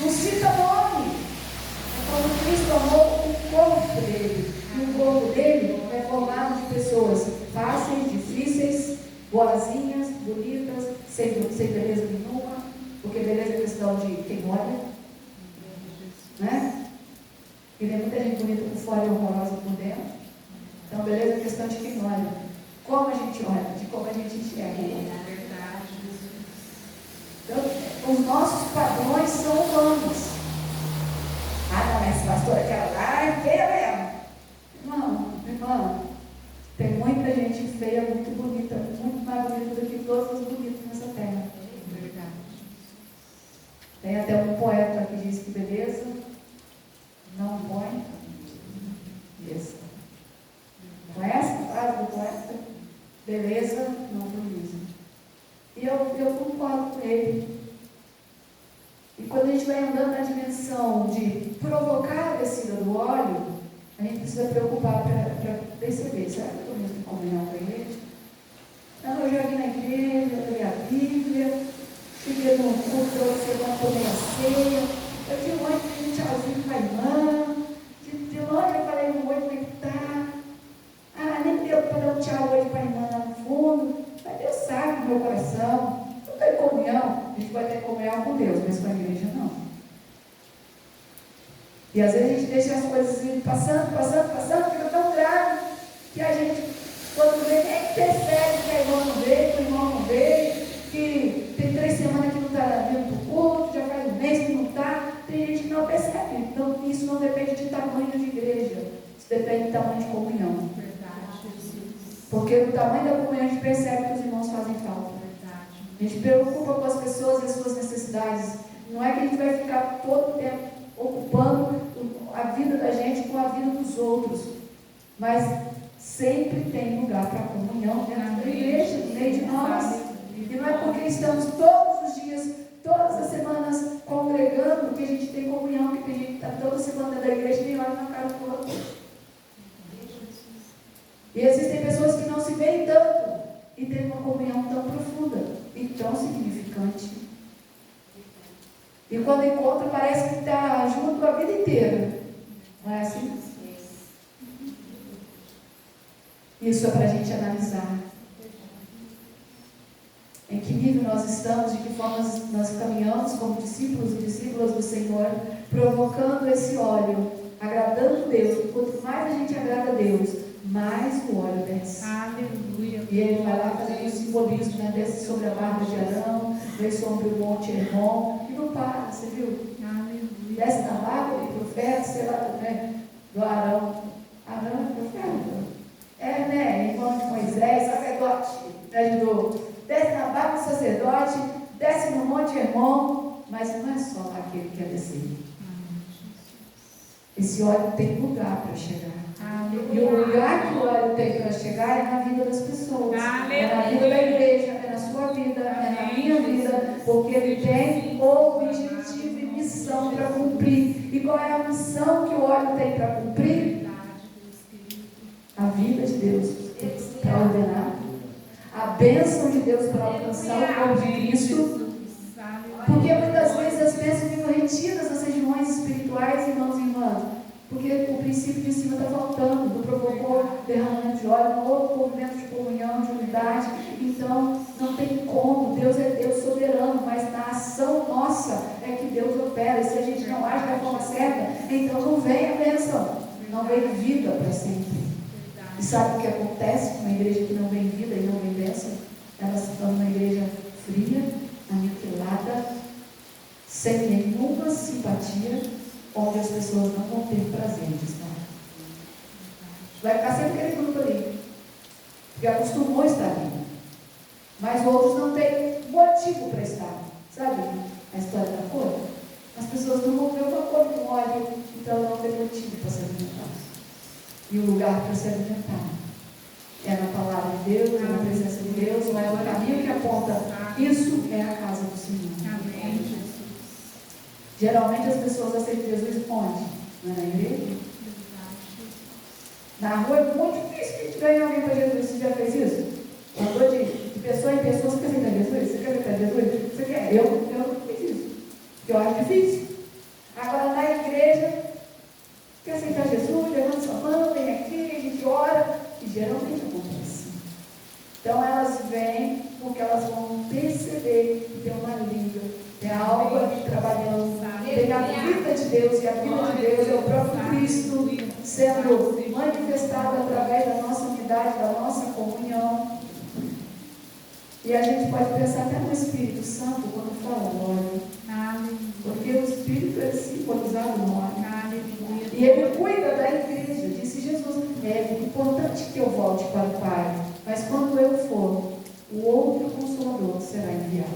Não cita nome. É como Cristo amou o corpo dele. E o corpo dele é formado de pessoas fáceis, difíceis, boazinhas, bonitas, sem beleza nenhuma. Porque beleza é questão de quem olha, né? E tem muita gente bonita por fora e horrorosa por dentro. Então, beleza é questão de quem olha. Como a gente olha, de como a gente enxerga. Então, os nossos padrões são humanos. Ah, não, mas pastor, aquela lá é feia mesmo. Irmão, tem muita gente feia, muito bonita, muito mais bonita do que todos os bonitos nessa terra. Tem até um poeta que diz que beleza não põe besta. Conhece a frase do poeta? Beleza não põe besta. E eu concordo com ele. E quando a gente vai andando na dimensão de provocar a descida do óleo, a gente precisa preocupar para perceber, será que eu estou mesmo em comunhão com a igreja? Não, eu já vim na igreja, eu li a Bíblia, cheguei no culto, eu não tomei a ceia, eu tive um monte de tchauzinho para a irmã, de longe eu falei um oi, como é que tá? Ah, nem deu para dar um tchau hoje para a irmã lá no fundo, mas Deus sabe do meu coração, não tem comunhão, a gente vai ter comunhão com Deus, mas com a igreja não. E às vezes a gente deixa as coisas indo passando, fica tão grave, que a gente, quando vê, nem percebe que a irmã não veio, que o irmão não veio, que tem 3 semanas que não está vindo para o culto, já faz um mês que não está, tem gente que não percebe. Então, isso não depende de tamanho de igreja, isso depende de tamanho de comunhão. Porque no tamanho da comunhão a gente percebe que os irmãos fazem falta. A gente preocupa com as pessoas e as suas necessidades. Não é que a gente vai ficar todo o tempo ocupando a vida da gente com a vida dos outros, mas sempre tem lugar para comunhão dentro da igreja, no meio de nós. E não é porque estamos todos os dias, todas as semanas congregando que a gente tem comunhão, que tem gente que está toda semana dentro da igreja e nem olha na cara do outro. E existem pessoas que não se veem tanto e têm uma comunhão tão profunda e tão significante. E quando encontra, parece que está junto a vida inteira. Não é assim? Isso é para a gente analisar. nível nós estamos, de que forma nós caminhamos como discípulos e discípulas do Senhor, provocando esse óleo, agradando Deus. Quanto mais a gente agrada a Deus, mais o óleo desce. Aleluia. E ele vai lá fazendo o simbolismo, né? Desce sobre a barba de Arão, vem sobre o monte Hermon, e não para, você viu? Aleluia. Desce na barba do profeta, sei lá, né? Do Arão. Arão é profeta. É, né? Irmão de Moisés, sacerdote, me ajudou. Desce na barba do sacerdote, desce no monte Hermon, mas não é só aquele que quer descer. Esse óleo tem lugar para chegar. E o lugar que o óleo tem para chegar é na vida das pessoas. É na vida da igreja, é na sua vida, é na minha vida, porque ele tem objetivo e missão para cumprir. E qual é a missão que o óleo tem para cumprir? A vida de Deus para ordenar, a bênção de Deus para alcançar o corpo de Cristo. Porque muitas vezes as bênçãos ficam retidas nas regiões espirituais, irmãos e irmãs. Porque o princípio de cima está faltando, não provocou derramamento de óleo, não houve movimento de comunhão, de unidade. Então, não tem como. Deus é Deus soberano, mas na ação nossa é que Deus opera. E se a gente não age da forma certa, então não vem a bênção, não vem vida para sempre. E sabe o que acontece com uma igreja que não vem vida e não vem bênção? Ela se torna uma igreja fria, aniquilada, sem nenhuma simpatia, onde as pessoas não vão ter prazer de estar. Vai ficar sempre aquele grupo ali, porque acostumou a estar ali. Mas outros não têm motivo para estar. Sabe a história da cor? As pessoas não vão ver uma cor com óleo, então não tem motivo para se alimentar. E o lugar para se alimentar é na palavra de Deus, é na presença de Deus, mas o caminho que aponta isso é a casa do Senhor. Amém. Geralmente as pessoas aceitam Jesus onde? Não é na igreja? Na rua é muito difícil que ganhe alguém para Jesus. Você já fez isso? Andou de pessoa em pessoa, você quer aceitar Jesus? Você quer aceitar Jesus? Você quer? Eu não fiz isso. Porque eu acho difícil. Agora na igreja, quer aceitar Jesus? Levanta sua mão, vem aqui, a gente ora. E geralmente acontece. Então elas vêm porque elas vão perceber que tem uma liga, tem algo ali trabalhando, tem a vida de Deus, e a vida de Deus é o próprio Cristo sendo manifestado através da nossa unidade, da nossa comunhão. E a gente pode pensar até no Espírito Santo quando fala do óleo, porque o Espírito é simbolizado no óleo. E ele cuida da igreja, disse Jesus. É importante que eu volte para o Pai, mas quando eu for, o outro Consolador será enviado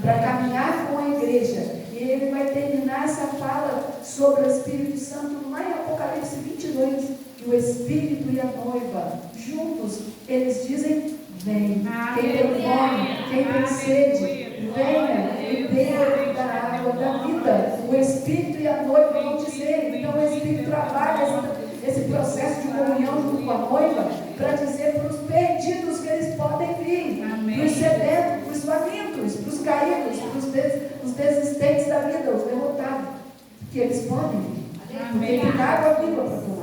para caminhar com a igreja. E ele vai terminar essa fala sobre o Espírito Santo lá em Apocalipse 22. Que o Espírito e a noiva, juntos, eles dizem: vem. Quem tem fome, quem tem sede, venha e beba da água da vida. O Espírito e a noiva vão dizer. Então o Espírito trabalha esse processo de comunhão junto com a noiva para dizer para os perdidos que eles podem vir, para os sedentos, para os famintos, para os caídos, para os desistentes da vida, os derrotados, que eles podem vir, porque tem água viva para tomar.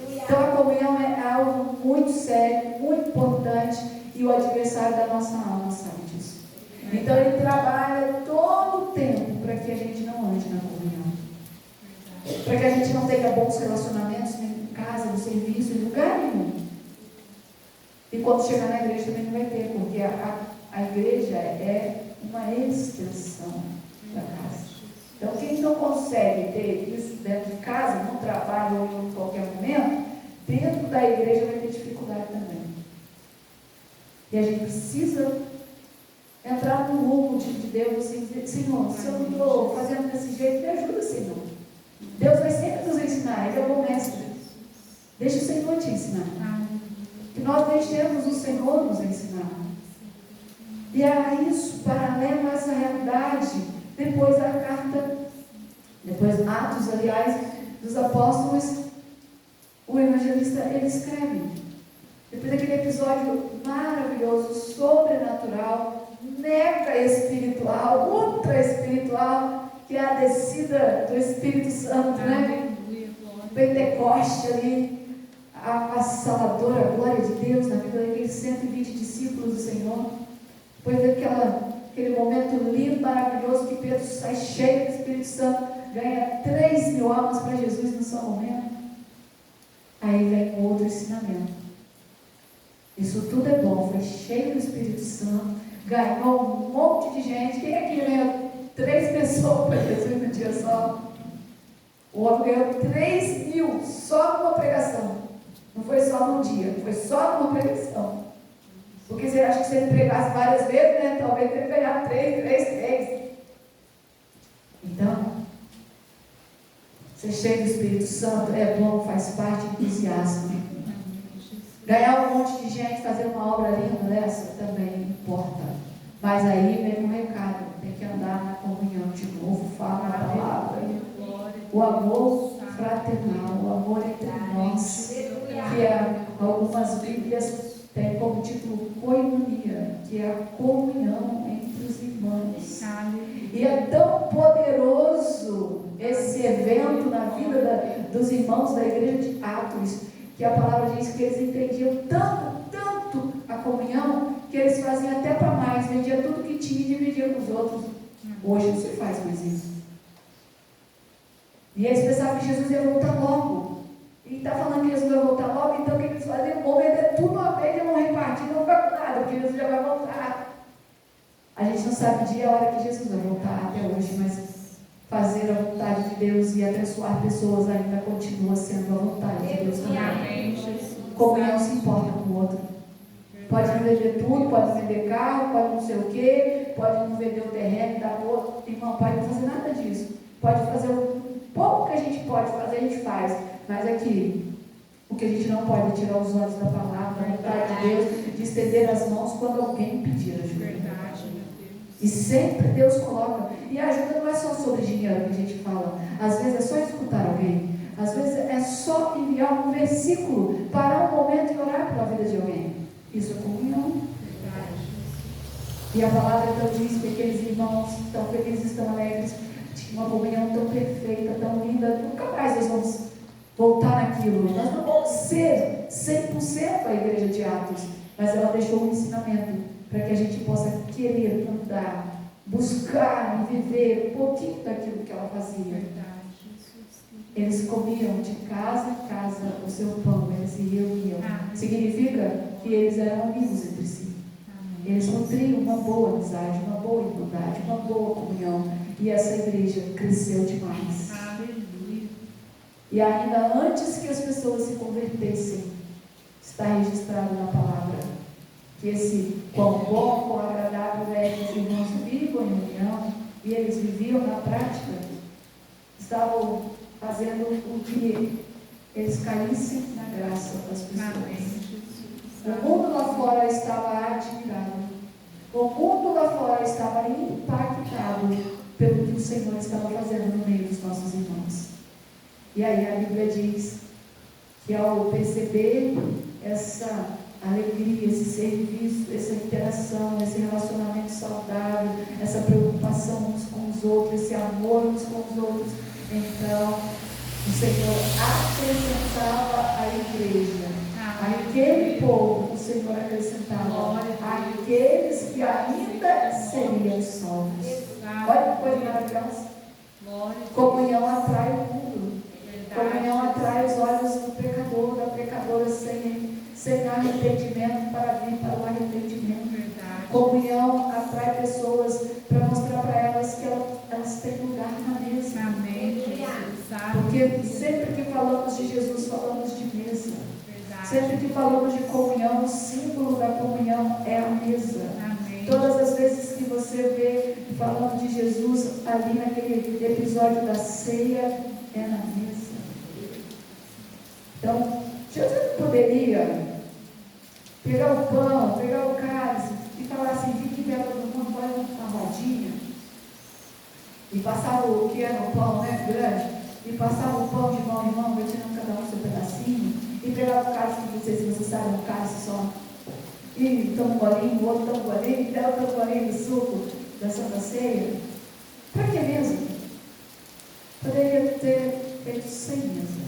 Então a comunhão é algo muito sério, muito importante, e o adversário da nossa alma sabe disso. Então ele trabalha todo o tempo para que a gente não ande na comunhão, para que a gente não tenha bons relacionamentos em casa, no serviço, em lugar nenhum. E quando chegar na igreja também não vai ter, porque a igreja é uma extensão da casa. Então quem não consegue ter isso dentro de casa, no trabalho ou em qualquer momento, dentro da igreja vai ter dificuldade também. E a gente precisa entrar no rumo de Deus e dizer: Senhor, se eu não estou fazendo desse jeito, me ajuda, Senhor. Deus vai sempre nos ensinar, Ele é o bom mestre. Deixa o Senhor te ensinar. Que nós deixemos o Senhor nos ensinar. E a isso, paralelo a essa realidade, depois da carta, depois Atos, aliás, dos apóstolos, o evangelista, ele escreve. Depois daquele episódio maravilhoso, sobrenatural, mega espiritual, ultra espiritual, que é a descida do Espírito Santo, né? Pentecoste ali, a avassaladora glória de Deus na vida daqueles 120 discípulos do Senhor. Depois aquele momento lindo, maravilhoso, que Pedro sai cheio do Espírito Santo, ganha 3.000 almas para Jesus no seu momento. Aí vem outro ensinamento. Isso tudo é bom, foi cheio do Espírito Santo, ganhou um monte de gente. Quem aqui ganhou 3 pessoas para Jesus no dia só? O homem ganhou 3.000 só numa pregação. Não foi só num dia, foi só numa pregação. Porque você acha que se ele pregasse várias vezes, né? Talvez ele ganhar 3. Então, ser cheio do Espírito Santo é bom, faz parte do entusiasmo. Ganhar um monte de gente, fazer uma obra linda dessa também importa. Mas aí vem um recado, tem que andar na comunhão de novo, falar a palavra. O amor fraternal, o amor entre nós, que algumas Bíblias têm como título koinonia, que é a comunhão entre os irmãos. E é tão poderoso esse evento na vida dos irmãos da igreja de Atos, que a palavra diz que eles entendiam tanto a comunhão, que eles faziam até para mais, vendiam tudo que tinha e dividiam com os outros. Hoje não se faz mais isso. E eles pensavam que Jesus ia voltar logo. E está falando que Jesus vai voltar logo, então o que eles faziam? Vão vender tudo uma vez e vão repartir, não vai com nada, porque Jesus já vai voltar. A gente não sabe o dia e a hora que Jesus vai voltar até hoje, mas fazer a vontade de Deus e abençoar pessoas ainda continua sendo a vontade de Deus também. Comunhão se importa com o outro. Pode não vender tudo, pode não vender carro, pode não sei o quê, pode não vender o terreno da boa. Irmão, pode não fazer nada disso. Pode fazer o pouco que a gente pode fazer, a gente faz. Mas aqui, o que a gente não pode é tirar os olhos da palavra, da vontade de Deus, de estender as mãos quando alguém pedir ajuda. E sempre Deus coloca. E a ajuda não é só sobre dinheiro que a gente fala. Às vezes é só escutar alguém. Às vezes é só enviar um versículo, parar um momento e orar pela vida de alguém. Isso é comunhão. E a palavra então diz que aqueles irmãos tão felizes, tão alegres, tinham uma comunhão tão perfeita, tão linda. Nunca mais nós vamos voltar naquilo. Nós não vamos ser 100% a igreja de Atos, mas ela deixou um ensinamento para que a gente possa querer andar, buscar e viver um pouquinho daquilo que ela fazia. Eles comiam de casa em casa o seu pão, eles se reuniam. Significa que eles eram amigos entre si. Eles nutriam uma boa amizade, uma boa irmandade, uma boa comunhão. E essa igreja cresceu demais. E ainda antes que as pessoas se convertessem, está registrado na palavra que esse quão bom, quão agradável é que os irmãos vivam em união, e eles viviam na prática, estavam fazendo com que eles caíssem na graça das pessoas. O mundo lá fora estava admirado. O mundo lá fora estava impactado pelo que o Senhor estava fazendo no meio dos nossos irmãos. E aí a Bíblia diz que ao perceber essa alegria, esse serviço, essa interação, esse relacionamento saudável, essa preocupação uns com os outros, esse amor uns com os outros, então o Senhor acrescentava a igreja, aquele povo, o Senhor acrescentava aqueles que ainda seriam salvos. Olha que coisa maravilhosa. Comunhão atrai o mundo. Comunhão atrai os olhos do pecador, da pecadora sem arrependimento para vir para o arrependimento. Comunhão atrai pessoas para mostrar para elas que elas têm lugar na mesa. Porque sempre que falamos de Jesus, falamos de mesa. Sempre que falamos de comunhão, o símbolo da comunhão é a mesa. Todas as vezes que você vê falando de Jesus ali naquele episódio da ceia, é na mesa. Então, Jesus poderia pegar o pão, pegar o cálice e falar assim: fique perto do mundo, faz uma rodinha. E passava o que era o pão, né, grande, e passava o pão de mão em mão, tirando cada um seu pedacinho, e pegava o cálice, não sei se você sabe, um cálice só. E toma um golinho, o outro toma um golinho, e toma um golinho de suco da Santa Ceia. Para que mesmo? Poderia ter feito sem mesa.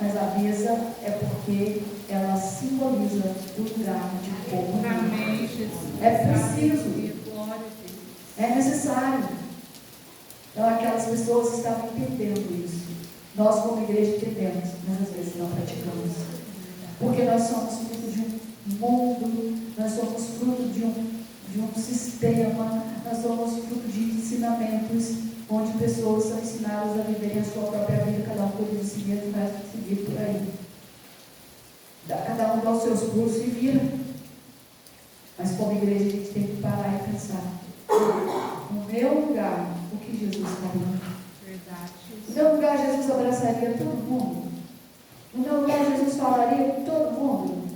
Mas a mesa é porque ela simboliza o lugar de comunhão. Jesus. É preciso. Aleluia. Glória a Deus. É necessário. Então aquelas pessoas estavam entendendo isso. Nós como igreja entendemos, mas às vezes não praticamos. Porque nós somos fruto de um mundo, nós somos fruto de um sistema, nós somos fruto de ensinamentos onde pessoas são ensinadas a viverem a sua própria vida, cada um cuida de si mesmo e vai seguir por aí. Cada um dá os seus pulos e vira. Mas como igreja a gente tem que parar e pensar: no meu lugar, o que Jesus faria? Verdade. No meu lugar, Jesus abraçaria todo mundo. No meu lugar, Jesus falaria com todo mundo.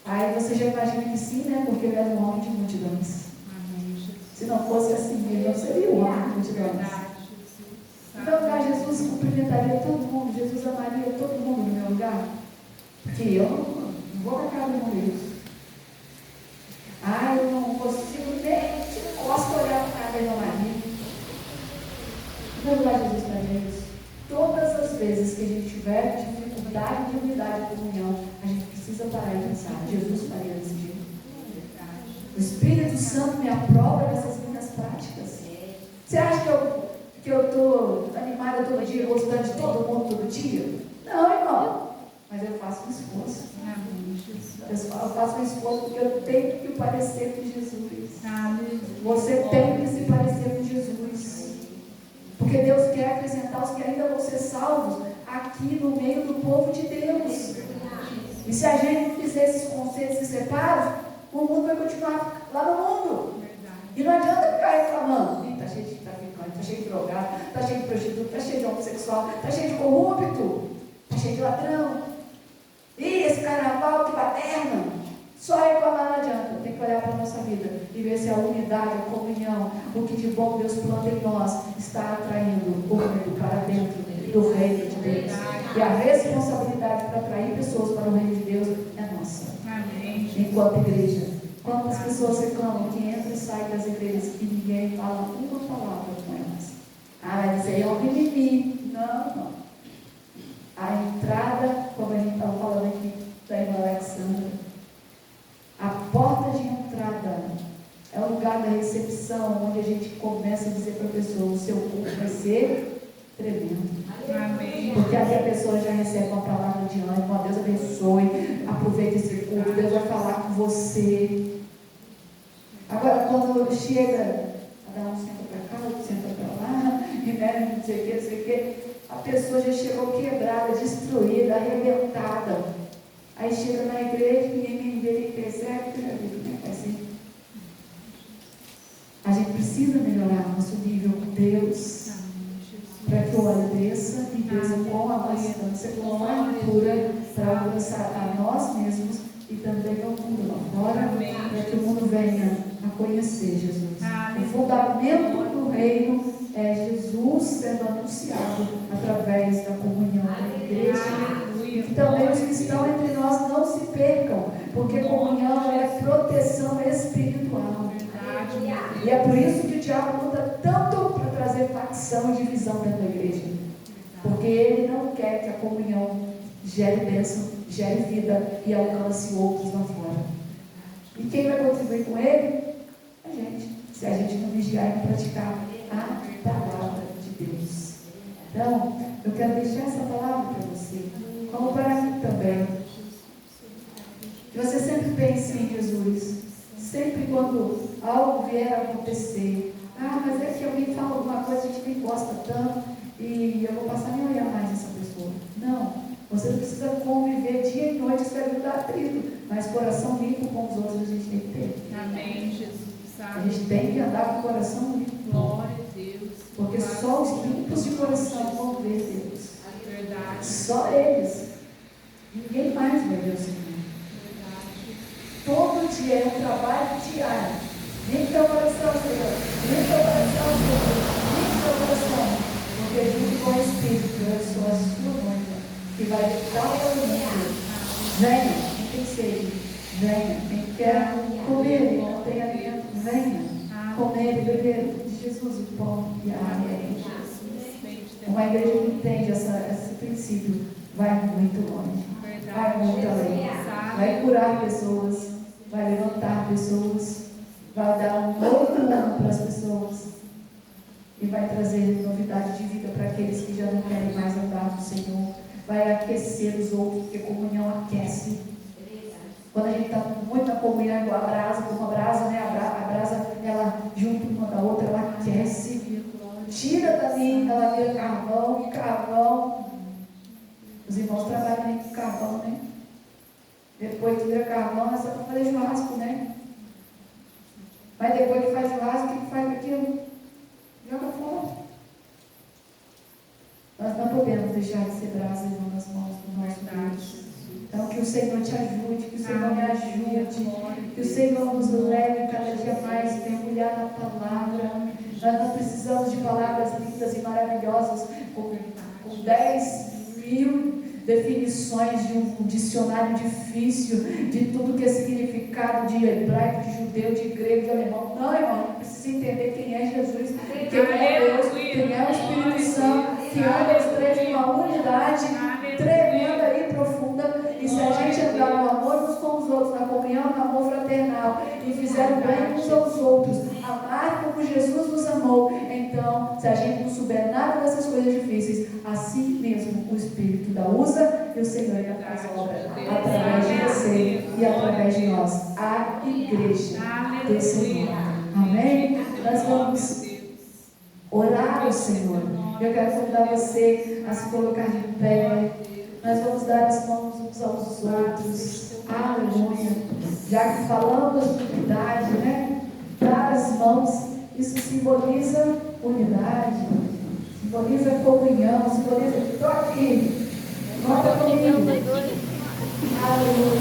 Aí você já imagina que sim, né? Porque ele era um homem de multidões. Amém, Jesus. Se não fosse assim, ele não seria um homem de multidões. Verdade, Jesus. No meu lugar, Jesus cumprimentaria todo mundo. Jesus amaria todo mundo no meu lugar. Porque eu não vou na casa de Deus. Ah, eu não consigo nem posso olhar para a cara da minha marido. No meu lugar, Jesus faria isso. Todas as vezes que a gente tiver dificuldade de unidade e comunhão, a gente precisa parar e pensar: Jesus faria desse jeito. O Espírito Santo me aprova nessas minhas práticas. Você acha que eu estou animada todo dia, gostando de todo mundo todo dia? Não, irmão. Mas eu faço um esforço. Amém, Jesus. Eu faço um esforço porque eu tenho que parecer com Jesus. Aleluia. Você tem que se parecer com Jesus. Porque Deus quer acrescentar os que ainda vão ser salvos aqui no meio do povo de Deus. E se a gente não fizer esses conceitos e separos, o mundo vai continuar lá no mundo. E não adianta ficar reclamando: está cheio de traficante, está cheio de drogado, está cheio de prostituto, está cheio de homossexual, está cheio de corrupto, está cheio de ladrão. E esse carnaval que baterna. Só reclamar não adianta. Tem que olhar para a nossa vida e ver se a unidade, a comunhão, o que de bom Deus planta em nós está atraindo o reino para dentro do reino de Deus. E a responsabilidade para atrair pessoas para o reino de Deus é nossa. Amém. Enquanto igreja, quantas pessoas reclamam que entra e sai das igrejas e ninguém fala uma palavra com elas? Ah, vai dizer, é um mimimi. Não. A entrada, como a gente estava falando aqui da irmã Alexandra, a porta de entrada é o lugar da recepção, onde a gente começa a dizer para a pessoa: o seu culto vai ser tremendo. Amém. Porque ali a pessoa já recebe uma palavra de ânimo: Deus abençoe, aproveite esse culto, Deus vai falar com você. Agora, quando chega, cada um senta para cá, outro senta para lá, e não sei o que, a pessoa já chegou quebrada, destruída, arrebentada. Aí chega na igreja, ninguém vê, ninguém percebe, como é que vai ser? A gente precisa melhorar nosso nível com Deus, para que o óleo desça e desça com a bastância, com a altura, para alcançar a nós mesmos e também ao mundo lá fora, para que o mundo venha a conhecer Jesus. O fundamento do reino é Jesus sendo anunciado através da comunhão da igreja. E também os que estão entre nós não se percam, porque comunhão é proteção espiritual. E é por isso que o diabo luta tanto para trazer facção e divisão dentro da igreja. Porque ele não quer que a comunhão gere bênção, gere vida e alcance outros lá fora. E quem vai contribuir com ele? A gente. Se a gente não vigiar e não praticar a palavra de Deus. Então, eu quero deixar essa palavra para você, como para mim também. Que você sempre pense em Jesus. Sempre quando algo vier a acontecer: ah, mas é que alguém fala alguma coisa, a gente nem gosta tanto, e eu vou passar nem a olhar mais essa pessoa. Não, você precisa conviver dia e noite, isso vai mudar atrito, mas coração limpo com os outros a gente tem que ter. Amém, Jesus. A gente tem que andar com o coração limpo. Glória a Deus. Porque só os limpos de coração vão ver Deus. Verdade. Só eles. Ninguém mais vai ver o Senhor. Todo dia é um trabalho diário. Limpa teu coração, Senhor. Limpa teu coração, Senhor. Limpa teu coração. Porque junto com o Espírito, eu sou a sua noiva, que vai dar para o mundo. Venha, quem tem sede. Venha. Quem quer comer e não tem alimento, venha. Comer e beber de Jesus o pão e a água. Uma igreja que entende esse princípio vai muito longe. Vai muito além. Vai curar pessoas. vai levantar pessoas, vai dar um novo ano para as pessoas e vai trazer novidade de vida para aqueles que já não querem mais andar com o Senhor. Vai aquecer os outros, porque comunhão aquece. Quando a gente está muito na comunhão, é igual a brasa, como a brasa, né? A brasa, ela junto uma da outra, ela aquece. Tira dali, ela vira carvão, e carvão. Os irmãos trabalham aí com carvão, né? Depois que vira carvão, é só para fazer churrasco, né? Mas depois que faz churrasco, o que faz com aquilo? Joga fora. Nós não podemos deixar de ser brasa levando as mãos do nosso Deus. Então, que o Senhor te ajude, que o Senhor me ajude, que o Senhor nos leve cada dia mais a mergulhar na palavra. Nós não precisamos de palavras lindas e maravilhosas, com 10.000 definições de um dicionário difícil, de tudo que é significado de hebraico, de judeu, de grego, de alemão. Não, irmão, a gente precisa entender quem é Jesus, quem é Deus, quem é o Espírito Santo, que anda os três em uma unidade tremenda e profunda. E se a gente andar no amor uns com os outros, na comunhão, no amor fraternal, e fizer o bem uns aos outros, amar como Jesus nos amou, então, se a gente não souber nada dessas coisas difíceis, assim mesmo o Espírito da usa e o Senhor ainda faz obra através de você e através de nós, a igreja desse mundo. Amém? Nós vamos orar ao Senhor. Eu quero convidar você a se colocar de pé. Nós vamos dar as mãos uns aos outros. Aleluia. Já que falamos de unidade, né? Dar as mãos, isso simboliza unidade, simboliza comunhão, simboliza. Estou aqui. Conta comigo. Aleluia.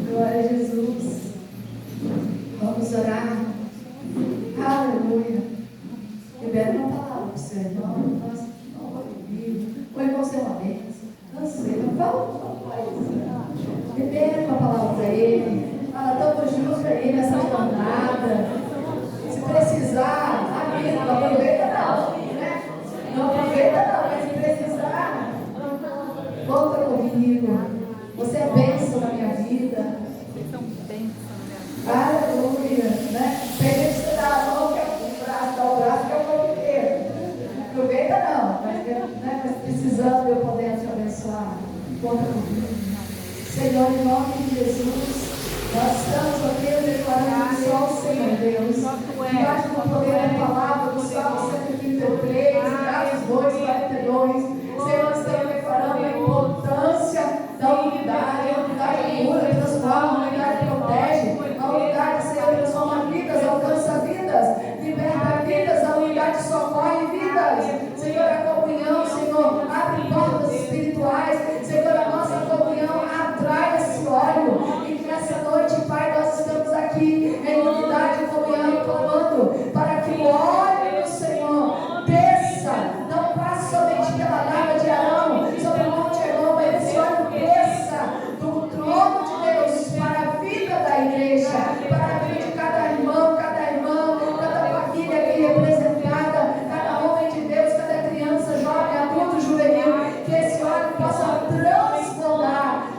Glória a Jesus. Vamos orar. Aleluia. Libera uma palavra para o seu irmão. Não vai comigo. O irmão ser uma bênção. Não sei, não fala uma coisa. Libera uma palavra para ele. Fala, estamos juntos aí nessa jornada. Se precisar, amigo, não aproveita não. Né? Não aproveita não, mas se precisar, volta comigo. Você é bênção na minha vida. Aleluia, né? Tem gente que você dá a mão, que é o braço, dá o braço, que é o corpo inteiro. Não aproveita não, mas precisando eu poder te abençoar. Conta comigo. Senhor, em nome de Jesus, nós estamos aqui declarando que só o Senhor Deus, debaixo do poder da palavra do Salmo 133, versos 2, 42. Senhor, estamos declarando a importância da unidade. A unidade cura, transforma, a unidade protege. A unidade, Senhor, transforma vidas, alcança vidas, liberta vidas, a unidade socorre vidas. Senhor, a comunhão, Senhor, abre portas espirituais. Senhor, a nossa comunhão atrai esse óleo. E nessa noite, Pai, nós estamos aqui em unidade e comunhão, clamando para que o óleo do Senhor desça, não passe somente pela lava de Arão, sobre o monte Hermon, mas esse óleo desça do trono de Deus para a vida da igreja, para a vida de cada irmão, cada irmã, cada família aqui representada, cada homem de Deus, cada criança, jovem, adulto, juvenil, que esse óleo possa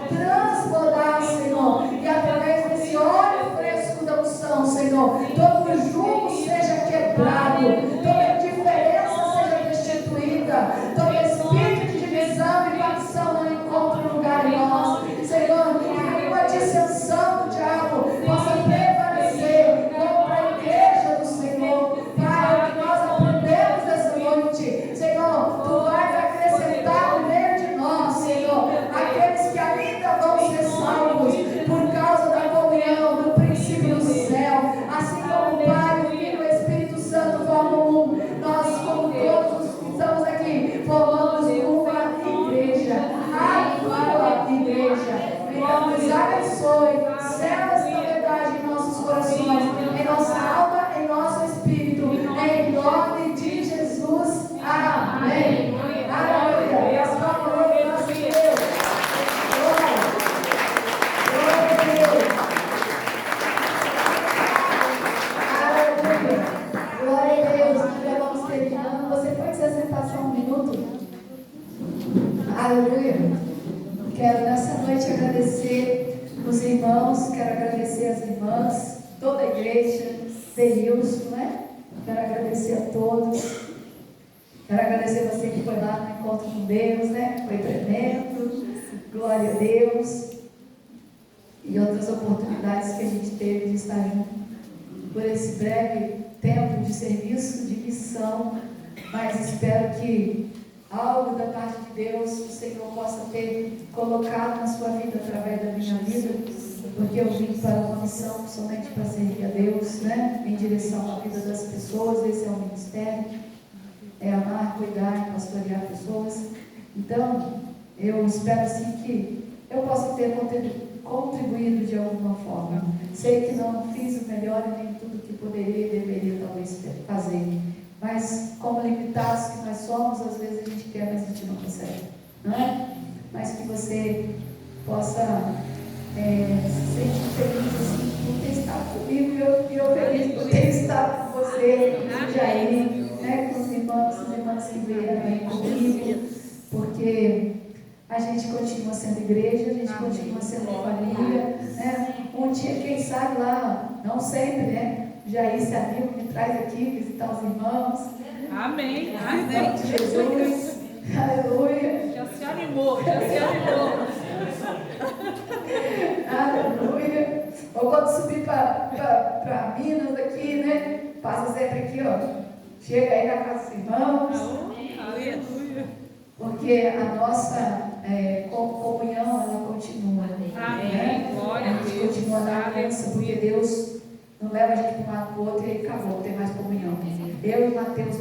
transbordar, Senhor, e através desse óleo fresco da unção, Senhor, todo jugo seja quebrado, toda diferença seja destituída, todo espírito de divisão e facção não encontre lugar em nós, Senhor, que nenhuma dissensão do diabo possa prevalecer contra a igreja do Senhor. Pai, o que nós aprendemos nessa noite, Senhor, Tu vais acrescentar no meio de nós, Senhor, aqueles que ainda vão ser salvos por causa da comunhão, do princípio do céu, assim como o Pai, o Filho e o Espírito Santo formam um. Nós, como todos que estamos aqui, formamos uma igreja, a tua igreja. Então, nos abençoe, sela esta verdade em nossos corações, em nossa alma, em nosso espírito, em nome de Jesus. Amém. Aleluia. E as palmas do nosso Deus. Glória. Glória a Deus. Aleluia. Glória a Deus. Nós já vamos terminando. Você pode se assentar só um minuto? irmãos, quero agradecer as irmãs, toda a igreja, Deilson, né? Quero agradecer a todos. Quero agradecer você que foi lá no Encontro com Deus, né? Foi tremendo. Glória a Deus. E outras oportunidades que a gente teve de estar junto por esse breve tempo de serviço, de missão. Mas espero que algo da parte de Deus o Senhor possa ter colocado na sua vida através da minha vida, porque eu vim para uma missão somente para servir a Deus, né? Em direção à vida das pessoas. Esse é o ministério, é amar, cuidar e pastorear pessoas. Então, eu espero assim que eu possa ter contribuído de alguma forma. Sei que não fiz o melhor e nem tudo que poderia e deveria talvez fazer, mas como limitados que nós somos, às vezes a gente quer, mas a gente não consegue, não é? Mas que você possa se sentir feliz assim, por ter estado comigo, e eu feliz por ter estado com você, Jair, né, com os irmãos e irmãs que vieram aí comigo, porque a gente continua sendo igreja, a gente continua sendo família, né? Um dia, quem sabe lá, não sempre, né? Jair se amigo me traz aqui visitar os irmãos. Amém. Em nome de Jesus. Aleluia. Já se animou, já se animou. Aleluia. Ou quando subir para Minas aqui, né? Passa sempre aqui, ó. Chega aí na casa dos irmãos. Aleluia. Porque a nossa comunhão, ela continua. Amém. Né? Glória A a gente Deus. continua na aliança, porque Deus não leva a gente para um lado para o outro e acabou, não tem mais comunhão. Eu e Mateus